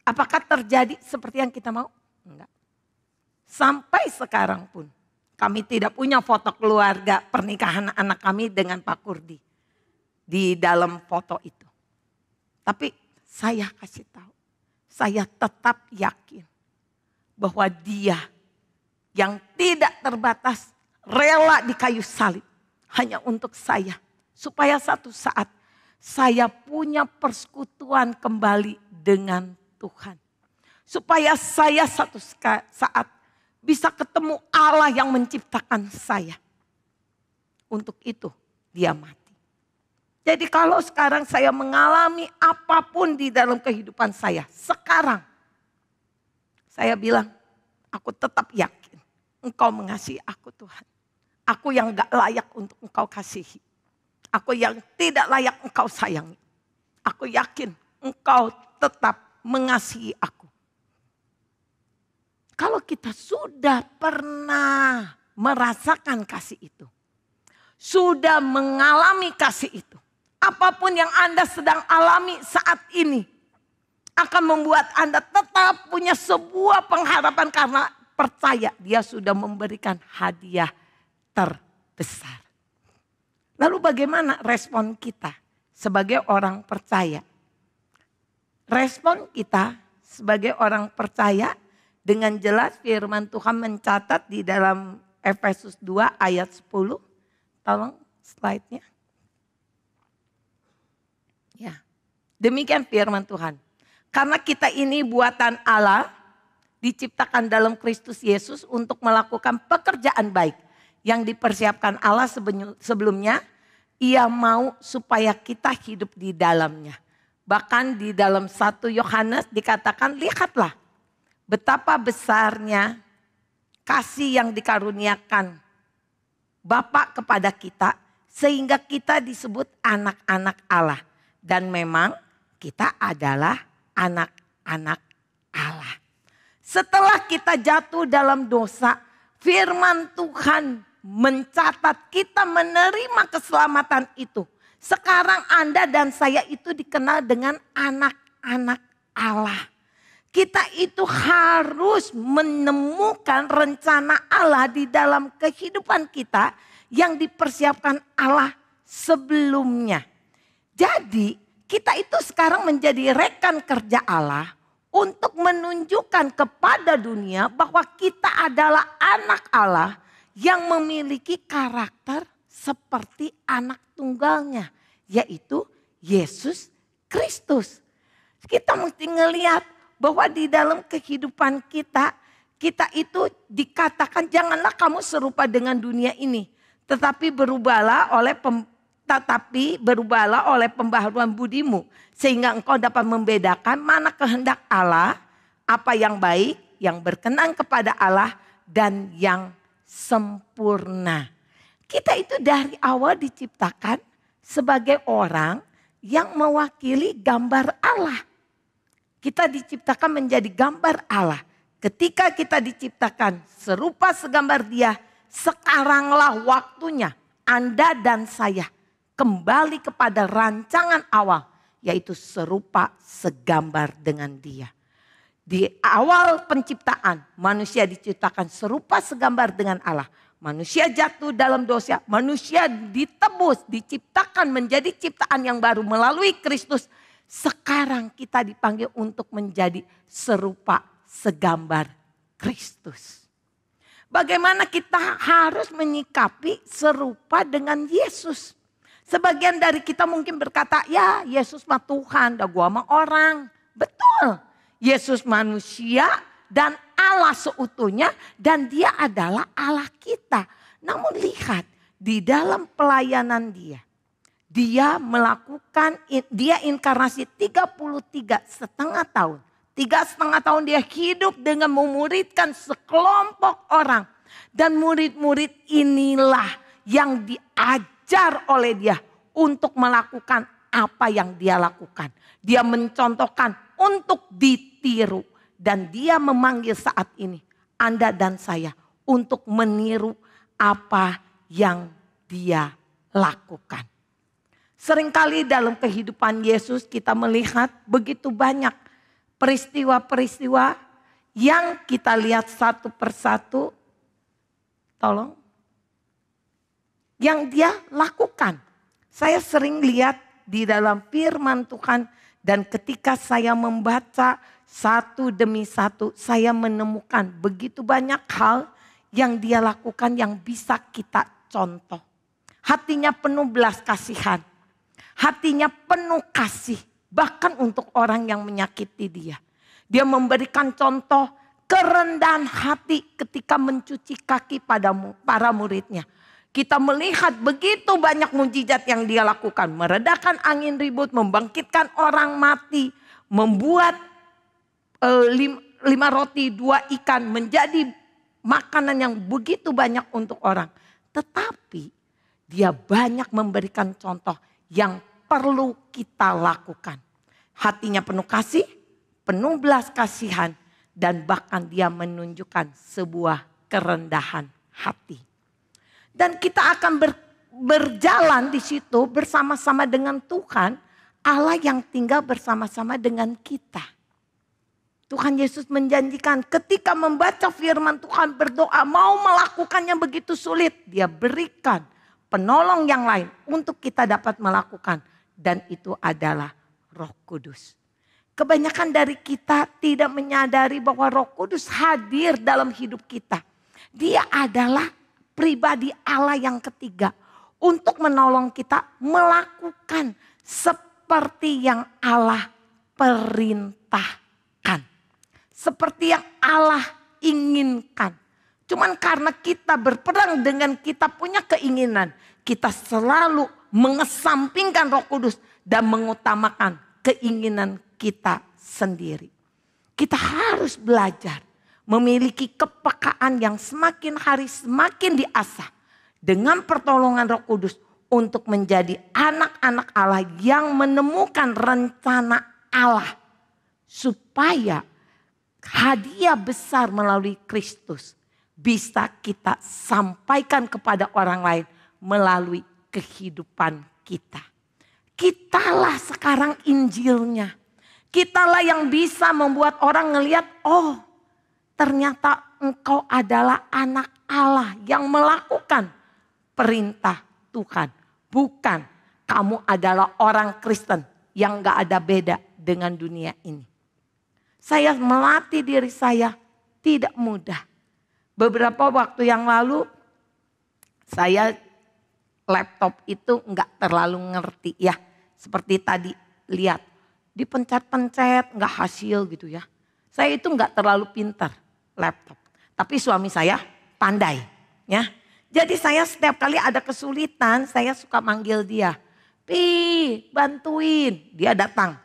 Speaker 3: Apakah terjadi seperti yang kita mau? Enggak. Sampai sekarang pun kami tidak punya foto keluarga pernikahan anak kami dengan Pak Kurdi. Di dalam foto itu. Tapi saya kasih tahu. Saya tetap yakin bahwa dia yang tidak terbatas rela di kayu salib hanya untuk saya. Supaya satu saat saya punya persekutuan kembali dengan Tuhan. Supaya saya satu saat bisa ketemu Allah yang menciptakan saya. Untuk itu dia mati. Jadi kalau sekarang saya mengalami apapun di dalam kehidupan saya. Sekarang saya bilang, aku tetap yakin engkau mengasihi aku Tuhan. Aku yang gak layak untuk engkau kasihi. Aku yang tidak layak engkau sayangi. Aku yakin engkau tetap mengasihi aku. Kalau kita sudah pernah merasakan kasih itu. Sudah mengalami kasih itu. Apapun yang Anda sedang alami saat ini. akan membuat Anda tetap punya sebuah pengharapan karena percaya dia sudah memberikan hadiah terbesar. Lalu bagaimana respon kita sebagai orang percaya? Respon kita sebagai orang percaya dengan jelas firman Tuhan mencatat di dalam Efesus 2 ayat 10. Tolong slide-nya. Ya, demikian firman Tuhan. Karena kita ini buatan Allah, diciptakan dalam Kristus Yesus untuk melakukan pekerjaan baik yang dipersiapkan Allah sebelumnya. Ia mau supaya kita hidup di dalamnya. Bahkan di dalam 1 Yohanes dikatakan, lihatlah betapa besarnya kasih yang dikaruniakan Bapa kepada kita sehingga kita disebut anak-anak Allah. Dan memang kita adalah anak-anak Allah. Setelah kita jatuh dalam dosa, firman Tuhan mencatat kita menerima keselamatan itu. Sekarang Anda dan saya itu dikenal dengan anak-anak Allah. Kita itu harus menemukan rencana Allah di dalam kehidupan kita yang dipersiapkan Allah sebelumnya. Jadi kita itu sekarang menjadi rekan kerja Allah untuk menunjukkan kepada dunia bahwa kita adalah anak Allah yang memiliki karakter seperti anak tunggalnya, yaitu Yesus Kristus. Kita mesti ngelihat bahwa di dalam kehidupan kita itu dikatakan janganlah kamu serupa dengan dunia ini, tetapi berubahlah oleh pembaharuan budimu, sehingga engkau dapat membedakan mana kehendak Allah, apa yang baik, yang berkenan kepada Allah, dan yang sempurna. Kita itu dari awal diciptakan sebagai orang yang mewakili gambar Allah. Kita diciptakan menjadi gambar Allah. Ketika kita diciptakan serupa segambar Dia, sekaranglah waktunya Anda dan saya kembali kepada rancangan awal, yaitu serupa segambar dengan Dia. Di awal penciptaan, manusia diciptakan serupa segambar dengan Allah. Manusia jatuh dalam dosa, manusia ditebus, diciptakan menjadi ciptaan yang baru melalui Kristus. Sekarang kita dipanggil untuk menjadi serupa segambar Kristus. Bagaimana kita harus menyikapi serupa dengan Yesus? Sebagian dari kita mungkin berkata, ya Yesus mah Tuhan, dah gua mah orang. Betul. Yesus manusia dan Allah seutuhnya dan Dia adalah Allah kita. Namun lihat di dalam pelayanan Dia melakukan, Dia inkarnasi 33,5 tahun. 3,5 tahun Dia hidup dengan memuridkan sekelompok orang. Dan murid-murid inilah yang diajar oleh Dia untuk melakukan apa yang Dia lakukan. Dia mencontohkan untuk ditiru. Dan Dia memanggil saat ini Anda dan saya untuk meniru apa yang Dia lakukan. Seringkali dalam kehidupan Yesus kita melihat begitu banyak peristiwa-peristiwa yang kita lihat satu persatu. Tolong. Yang Dia lakukan. Saya sering lihat di dalam firman Tuhan dan ketika saya membaca satu demi satu, saya menemukan begitu banyak hal yang Dia lakukan yang bisa kita contoh. Hatinya penuh belas kasihan. Hatinya penuh kasih. Bahkan untuk orang yang menyakiti Dia. Dia memberikan contoh kerendahan hati ketika mencuci kaki pada para muridnya. Kita melihat begitu banyak mujizat yang Dia lakukan. Meredakan angin ribut, membangkitkan orang mati, membuat 5 roti 2 ikan menjadi makanan yang begitu banyak untuk orang. Tetapi Dia banyak memberikan contoh yang perlu kita lakukan. Hatinya penuh kasih, penuh belas kasihan, dan bahkan Dia menunjukkan sebuah kerendahan hati. Dan kita akan berjalan di situ bersama-sama dengan Tuhan, Allah yang tinggal bersama-sama dengan kita. Tuhan Yesus menjanjikan ketika membaca firman Tuhan, berdoa, mau melakukannya begitu sulit, dia berikan penolong yang lain untuk kita dapat melakukan. Dan itu adalah Roh Kudus. Kebanyakan dari kita tidak menyadari bahwa Roh Kudus hadir dalam hidup kita. Dia adalah pribadi Allah yang ketiga untuk menolong kita melakukan seperti yang Allah perintahkan. Seperti yang Allah inginkan. Cuman karena kita berperang dengan kita punya keinginan, kita selalu mengesampingkan Roh Kudus dan mengutamakan keinginan kita sendiri. Kita harus belajar memiliki kepekaan yang semakin hari semakin diasah dengan pertolongan Roh Kudus untuk menjadi anak-anak Allah yang menemukan rencana Allah supaya hadiah besar melalui Kristus bisa kita sampaikan kepada orang lain melalui kehidupan kita. Kitalah sekarang Injilnya. Kitalah yang bisa membuat orang ngelihat, oh ternyata engkau adalah anak Allah yang melakukan perintah Tuhan. Bukan kamu adalah orang Kristen yang gak ada beda dengan dunia ini. Saya melatih diri saya tidak mudah. Beberapa waktu yang lalu saya laptop itu gak terlalu ngerti ya. Seperti tadi lihat, dipencet-pencet nggak hasil gitu ya. Saya itu nggak terlalu pintar laptop. Tapi suami saya pandai ya. Jadi saya setiap kali ada kesulitan, saya suka manggil dia. Pi, bantuin. Dia datang.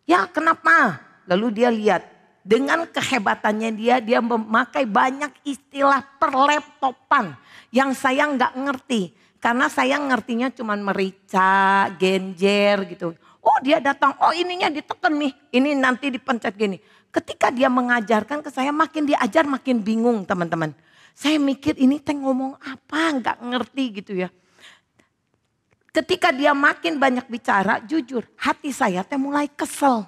Speaker 3: Ya kenapa? Lalu dia lihat. Dengan kehebatannya dia memakai banyak istilah perlaptopan yang saya nggak ngerti. Karena saya ngertinya cuman merica, genjer gitu. Oh dia datang, oh ininya ditekan nih. Ini nanti dipencet gini. Ketika dia mengajarkan ke saya makin diajar makin bingung teman-teman. Saya mikir ini teh ngomong apa nggak ngerti gitu ya. Ketika dia makin banyak bicara jujur hati saya teh mulai kesel.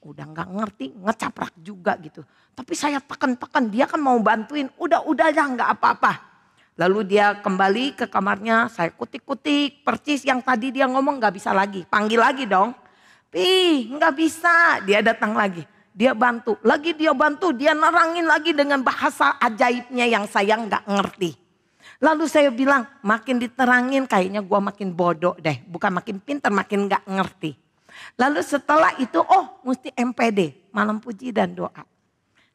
Speaker 3: Udah nggak ngerti ngecaprak juga gitu. Tapi saya tekan-tekan dia kan mau bantuin. Udah ya nggak apa-apa. Lalu dia kembali ke kamarnya, saya kutik-kutik, percis yang tadi dia ngomong gak bisa lagi. Panggil lagi dong. Pi, gak bisa. Dia datang lagi, dia bantu. Lagi dia bantu, dia nerangin lagi dengan bahasa ajaibnya yang saya gak ngerti. Lalu saya bilang, makin diterangin kayaknya gua makin bodoh deh. Bukan makin pintar, makin gak ngerti. Lalu setelah itu, oh mesti MPD, malam puji dan doa.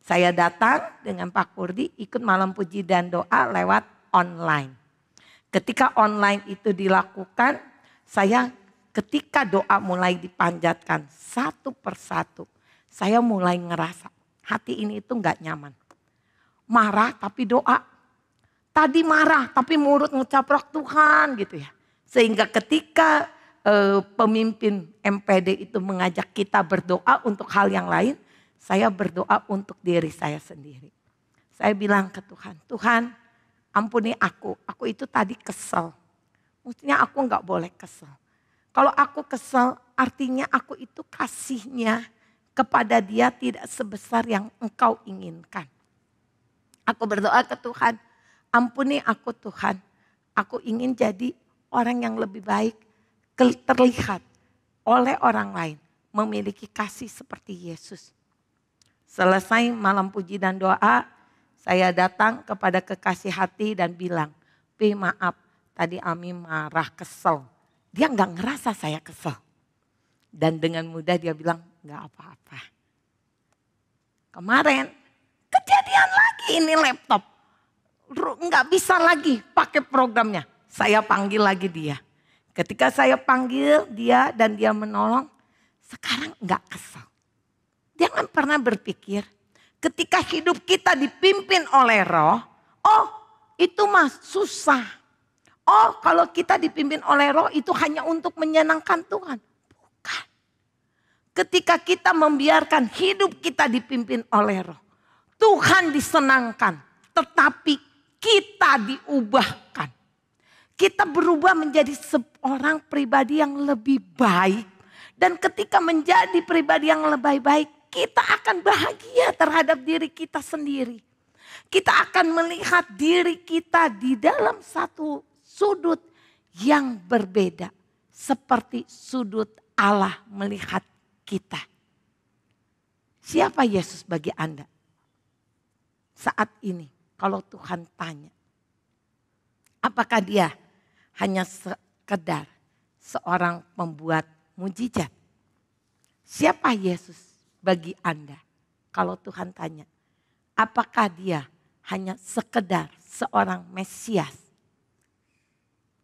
Speaker 3: Saya datang dengan Pak Kurdi ikut malam puji dan doa lewat online. Ketika online itu dilakukan, saya ketika doa mulai dipanjatkan satu persatu, saya mulai ngerasa hati ini itu gak nyaman. Marah tapi doa. Tadi marah tapi mulut ngecaprak Tuhan gitu ya. Sehingga ketika pemimpin MPD itu mengajak kita berdoa untuk hal yang lain, saya berdoa untuk diri saya sendiri. Saya bilang ke Tuhan, Tuhan ampuni aku itu tadi kesel. Mestinya aku gak boleh kesel. Kalau aku kesel artinya aku itu kasihnya kepada dia tidak sebesar yang engkau inginkan. Aku berdoa ke Tuhan, ampuni aku Tuhan. Aku ingin jadi orang yang lebih baik, terlihat oleh orang lain. Memiliki kasih seperti Yesus. Selesai malam puji dan doa, saya datang kepada kekasih hati dan bilang, Pi maaf tadi Ami marah kesel. Dia gak ngerasa saya kesel. Dan dengan mudah dia bilang gak apa-apa. Kemarin kejadian lagi ini laptop. Gak bisa lagi pakai programnya. Saya panggil lagi dia. Ketika saya panggil dia dan dia menolong, sekarang gak kesel. Jangan pernah berpikir ketika hidup kita dipimpin oleh Roh, oh itu mah susah. Oh kalau kita dipimpin oleh Roh itu hanya untuk menyenangkan Tuhan. Bukan. Ketika kita membiarkan hidup kita dipimpin oleh Roh, Tuhan disenangkan, tetapi kita diubahkan. Kita berubah menjadi seorang pribadi yang lebih baik. Dan ketika menjadi pribadi yang lebih baik, kita akan bahagia terhadap diri kita sendiri. Kita akan melihat diri kita di dalam satu sudut yang berbeda. Seperti sudut Allah melihat kita. Siapa Yesus bagi Anda? Saat ini kalau Tuhan tanya. Apakah dia hanya sekedar seorang pembuat mujizat? Siapa Yesus bagi Anda? Kalau Tuhan tanya, apakah dia hanya sekedar seorang Mesias?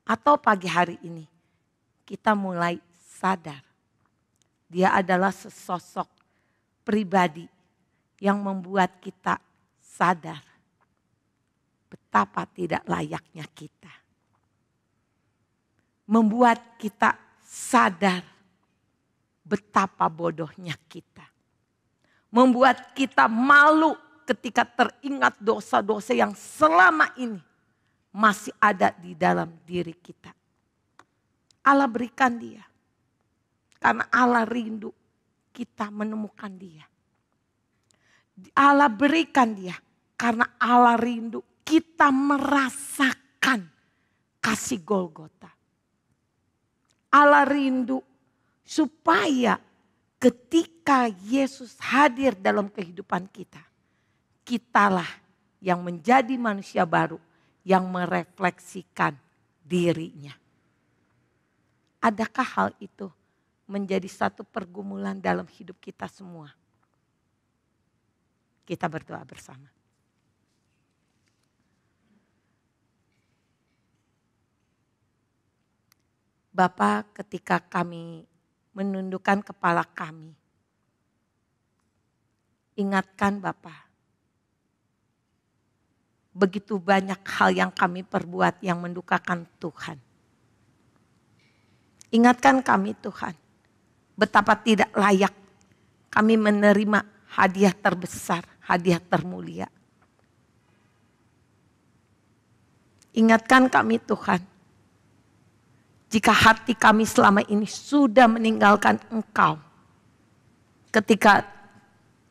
Speaker 3: Atau pagi hari ini kita mulai sadar dia adalah sesosok pribadi yang membuat kita sadar betapa tidak layaknya kita. Membuat kita sadar betapa bodohnya kita. Membuat kita malu ketika teringat dosa-dosa yang selama ini masih ada di dalam diri kita. Allah berikan dia. Karena Allah rindu kita menemukan dia. Allah berikan dia. Karena Allah rindu kita merasakan kasih Golgota. Allah rindu supaya ketika Yesus hadir dalam kehidupan kita, kitalah yang menjadi manusia baru yang merefleksikan dirinya. Adakah hal itu menjadi satu pergumulan dalam hidup kita semua? Kita berdoa bersama. Bapa, ketika kami menundukkan kepala kami, ingatkan Bapa, begitu banyak hal yang kami perbuat yang mendukakan Tuhan. Ingatkan kami Tuhan, betapa tidak layak kami menerima hadiah terbesar, hadiah termulia. Ingatkan kami Tuhan, jika hati kami selama ini sudah meninggalkan Engkau, ketika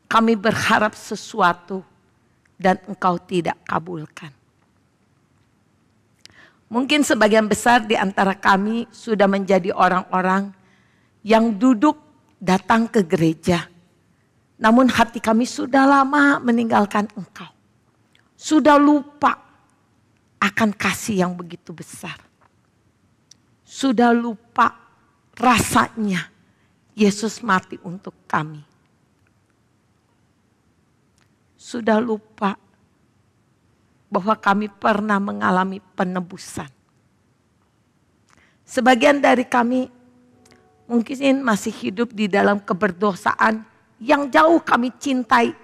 Speaker 3: kami berharap sesuatu dan Engkau tidak kabulkan. Mungkin sebagian besar di antara kami sudah menjadi orang-orang yang duduk datang ke gereja. Namun hati kami sudah lama meninggalkan Engkau. Sudah lupa akan kasih yang begitu besar. Sudah lupa rasanya Yesus mati untuk kami. Sudah lupa bahwa kami pernah mengalami penebusan. Sebagian dari kami mungkin masih hidup di dalam keberdosaan yang jauh kami cintai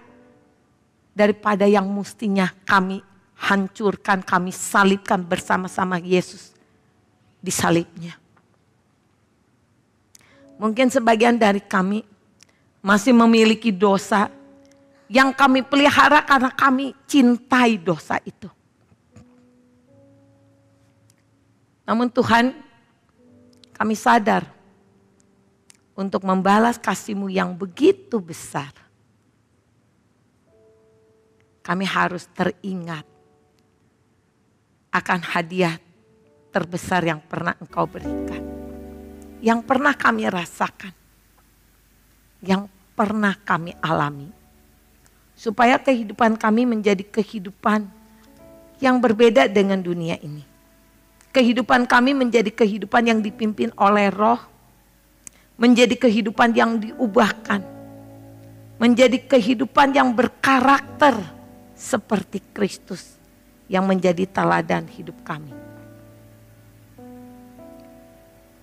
Speaker 3: daripada yang mestinya kami hancurkan, kami salibkan bersama-sama Yesus di salibnya. Mungkin sebagian dari kami masih memiliki dosa yang kami pelihara karena kami cintai dosa itu. Namun Tuhan, kami sadar untuk membalas kasih-Mu yang begitu besar. Kami harus teringat akan hadiah terbesar yang pernah Engkau berikan. Yang pernah kami rasakan. Yang pernah kami alami. Supaya kehidupan kami menjadi kehidupan yang berbeda dengan dunia ini. Kehidupan kami menjadi kehidupan yang dipimpin oleh Roh. Menjadi kehidupan yang diubahkan. Menjadi kehidupan yang berkarakter seperti Kristus yang menjadi teladan hidup kami.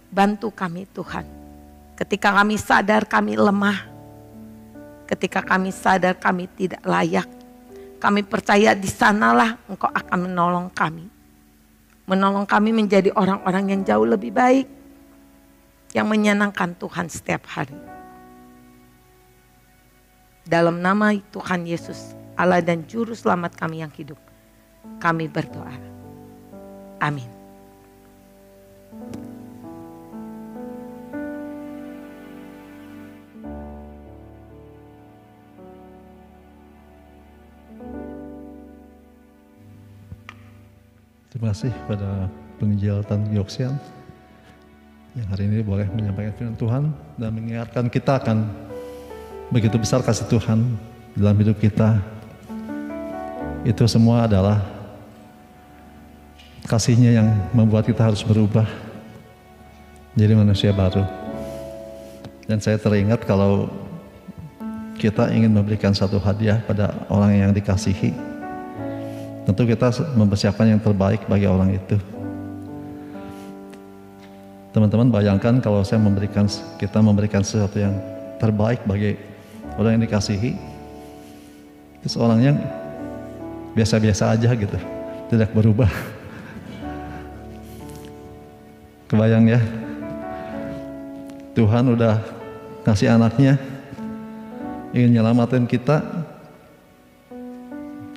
Speaker 3: Bantu kami Tuhan. Ketika kami sadar kami lemah. Ketika kami sadar kami tidak layak. Kami percaya di sanalah Engkau akan menolong kami. Menolong kami menjadi orang-orang yang jauh lebih baik. Yang menyenangkan Tuhan setiap hari. Dalam nama Tuhan Yesus, Allah dan Juru Selamat kami yang hidup. Kami berdoa. Amin.
Speaker 1: Terima kasih pada penginjil Tan Gioksian yang hari ini boleh menyampaikan firman Tuhan dan mengingatkan kita akan begitu besar kasih Tuhan dalam hidup kita. Itu semua adalah kasih-Nya yang membuat kita harus berubah jadi manusia baru. Dan saya teringat kalau kita ingin memberikan satu hadiah pada orang yang dikasihi, tentu kita mempersiapkan yang terbaik bagi orang itu. Teman-teman bayangkan kalau kita memberikan sesuatu yang terbaik bagi orang yang dikasihi, terus orangnya biasa-biasa aja gitu, tidak berubah. Kebayang ya, Tuhan udah kasih anaknya, ingin nyelamatin kita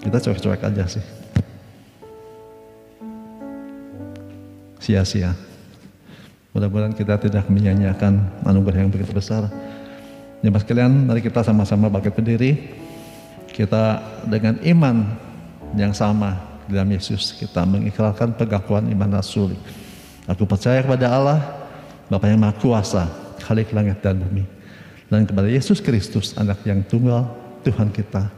Speaker 1: cuek-cuek aja sih. Sia-sia. Mudah-mudahan kita tidak menyia-nyiakan anugerah yang begitu besar. Jemaat sekalian, mari kita sama-sama bangkit berdiri. Kita dengan iman yang sama dalam Yesus, kita mengikrarkan pengakuan iman rasuli. Aku percaya kepada Allah, Bapa yang Maha Kuasa, Khalik langit dan bumi, dan kepada Yesus Kristus, anak yang tunggal Tuhan kita,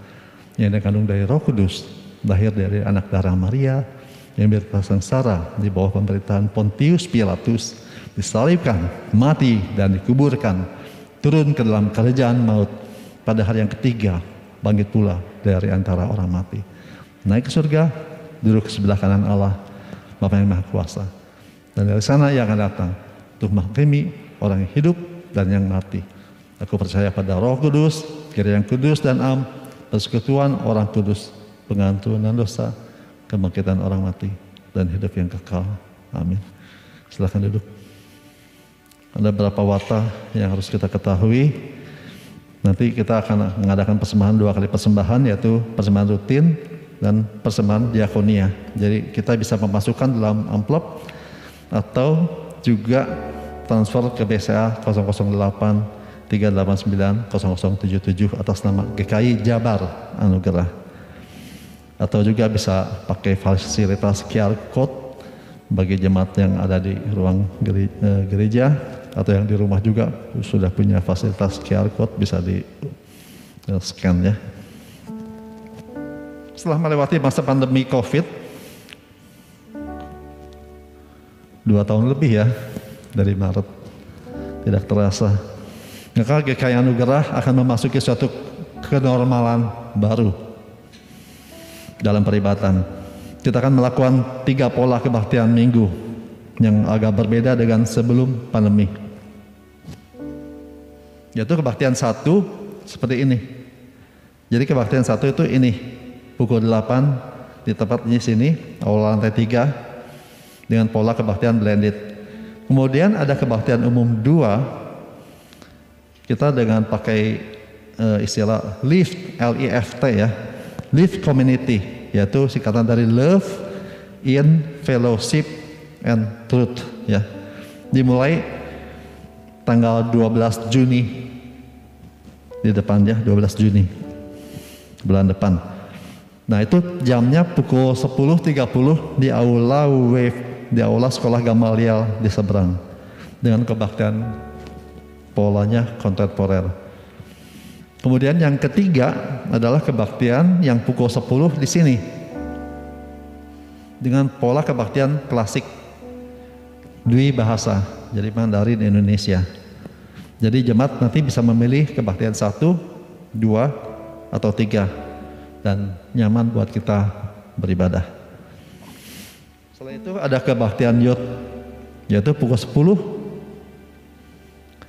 Speaker 1: yang dikandung dari Roh Kudus, lahir dari anak darah Maria, yang bersengsara di bawah pemerintahan Pontius Pilatus, disalibkan, mati dan dikuburkan, turun ke dalam kerajaan maut, pada hari yang ketiga bangkit pula dari antara orang mati, naik ke surga, duduk ke sebelah kanan Allah, Bapa yang Maha Kuasa, dan dari sana Ia akan datang untuk menghakimi orang yang hidup dan yang mati. Aku percaya pada Roh Kudus, Gereja yang kudus dan am, persekutuan orang kudus, pengampunan dosa, kebangkitan orang mati, dan hidup yang kekal. Amin. Silakan duduk. Ada beberapa watak yang harus kita ketahui. Nanti kita akan mengadakan persembahan 2 kali persembahan, yaitu persembahan rutin dan persembahan diakonia. Jadi kita bisa memasukkan dalam amplop atau juga transfer ke BCA 008 389 0077 atas nama GKI Jabar Anugerah. Atau juga bisa pakai fasilitas QR Code bagi jemaat yang ada di ruang gereja, atau yang di rumah juga sudah punya fasilitas QR Code, bisa di scan ya. Setelah melewati masa pandemi COVID 2 tahun lebih ya, dari Maret, tidak terasa, maka GKI Anugerah akan memasuki suatu kenormalan baru dalam peribadatan. Kita akan melakukan 3 pola kebaktian minggu yang agak berbeda dengan sebelum pandemi. Yaitu kebaktian 1 seperti ini. Jadi kebaktian 1 itu ini, pukul 8 di tempat ini sini, aula lantai 3, dengan pola kebaktian blended. Kemudian ada kebaktian umum 2, kita dengan pakai istilah LIFT, LIFT ya, LIFT Community, yaitu singkatan dari Love in Fellowship and Truth ya. Dimulai tanggal 12 Juni di depan ya, 12 Juni bulan depan. Nah itu jamnya pukul 10.30 di aula WAVE, di aula sekolah Gamaliel di seberang, dengan kebaktian polanya kontemporer. Kemudian yang ketiga adalah kebaktian yang pukul 10 di sini, dengan pola kebaktian klasik dwi bahasa, jadi Mandarin Indonesia. Jadi jemaat nanti bisa memilih kebaktian 1, 2, atau 3, dan nyaman buat kita beribadah. Setelah itu ada kebaktian youth, yaitu pukul 10.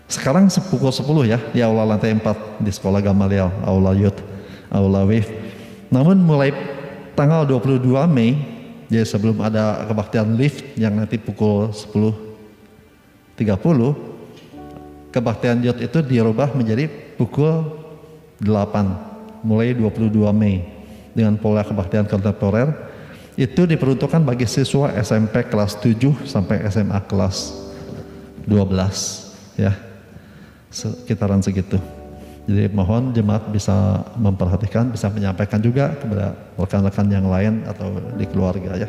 Speaker 1: Sekarang pukul 10 ya, di aula lantai 4 di sekolah Gamaliel, aula youth, aula WAVE. Namun mulai tanggal 22 Mei, jadi sebelum ada kebaktian lift yang nanti pukul 10.30, kebaktian youth itu dirubah menjadi pukul 8 mulai 22 Mei dengan pola kebaktian kontemporer. Itu diperuntukkan bagi siswa SMP kelas 7 sampai SMA kelas 12 ya, sekitaran segitu. Jadi mohon jemaat bisa memperhatikan, bisa menyampaikan juga kepada rekan-rekan yang lain atau di keluarga ya.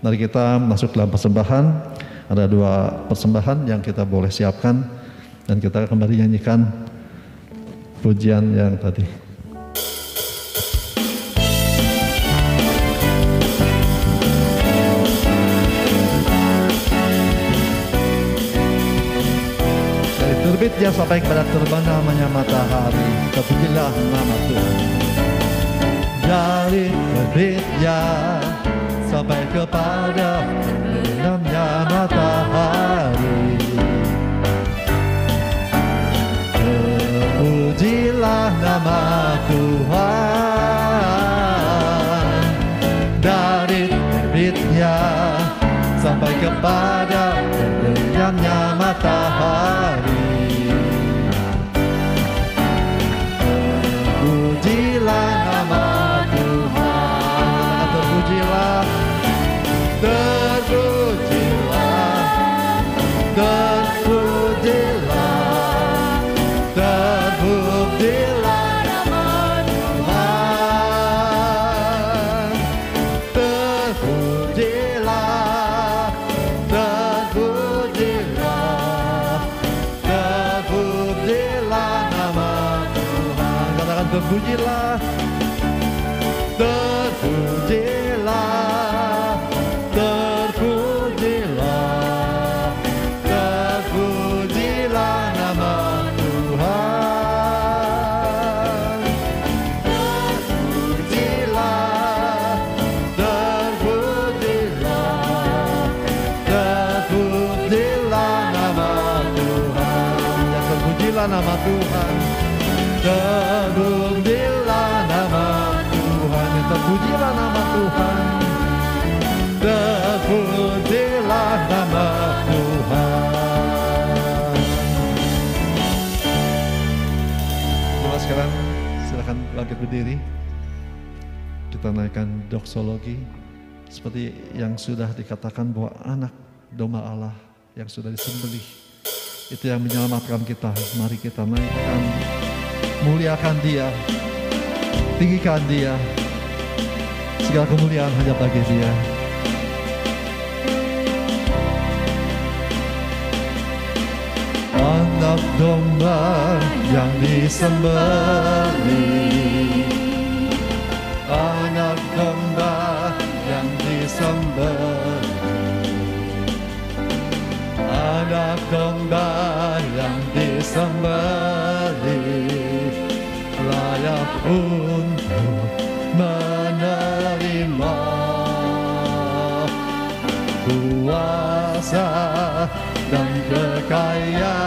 Speaker 1: Mari kita masuk dalam persembahan. Ada 2 persembahan yang kita boleh siapkan dan kita kembali nyanyikan pujian yang tadi. Dari terbitnya sampai kepada terbenamnya matahari, terpujilah nama Tuhan. Dari terbitnya sampai kepada terbenamnya matahari, terpujilah nama Tuhan. Dari terbitnya sampai kepada terbenamnya matahari, terpujilah nama Tuhan. Terpujilah, terpujilah, terpujilah, terpujilah nama Tuhan. Terpujilah, terpujilah, terpujilah nama Tuhan. Katakan terpujilah, terpujilah, terpujilah, terpujilah nama Tuhan. Terpujilah, terpujilah, terpujilah nama Tuhan. Ya, terpujilah nama Tuhan. Terpujilah nama Tuhan. Terpujilah nama Tuhan. Terpujilah nama Tuhan. Jemaat sekalian, silakan bangkit berdiri. Kita naikkan doksologi seperti yang sudah dikatakan bahwa anak domba Allah yang sudah disembelih itu yang menyelamatkan kita. Mari kita naikkan, muliakan Dia, tinggikan Dia. Segala kemuliaan hanya bagi Dia. Anak domba yang disembelih, anak domba yang disembelih, anak domba yang disembelih, layak untuk menerima kuasa dan kekayaan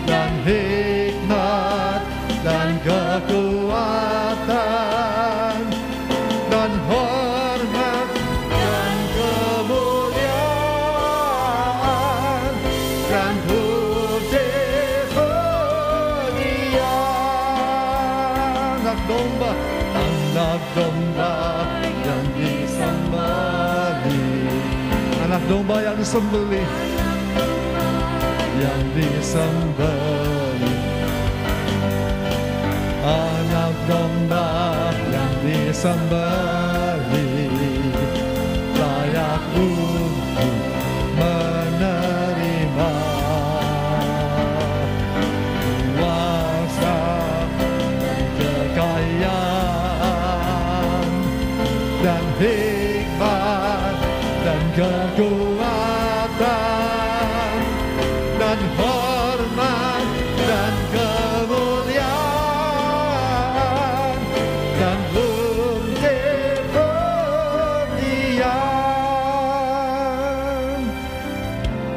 Speaker 1: dan hikmat dan kekuatan dan hormat dan kemuliaan dan puji-pujian. Anak domba yang disembelih, anak domba yang disembelih, yang disembelih, anak domba yang disembelih, layak untuk menerima kuasa dan kekayaan dan hikmat dan kekuatan dan hormat dan kemuliaan dan puji-pujian.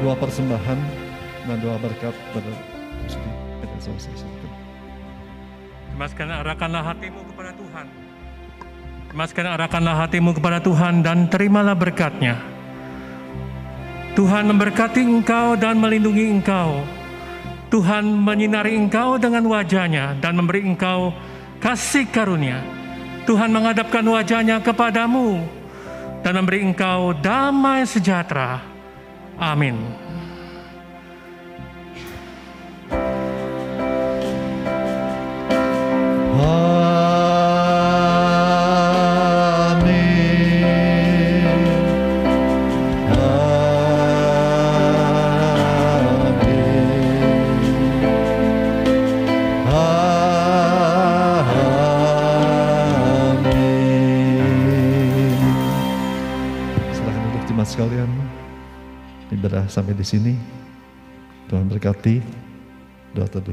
Speaker 1: Doa persembahan dan doa berkat pada
Speaker 4: Kemaskan arahkanlah hatimu kepada Tuhan. Kemaskan arahkanlah hatimu kepada Tuhan dan terimalah berkat-Nya. Tuhan memberkati engkau dan melindungi engkau. Tuhan menyinari engkau dengan wajah-Nya dan memberi engkau kasih karunia. Tuhan menghadapkan wajah-Nya kepadamu dan memberi engkau damai sejahtera. Amin.
Speaker 1: Amin. ibadah sampai di sini. Tuhan berkati doa teduh.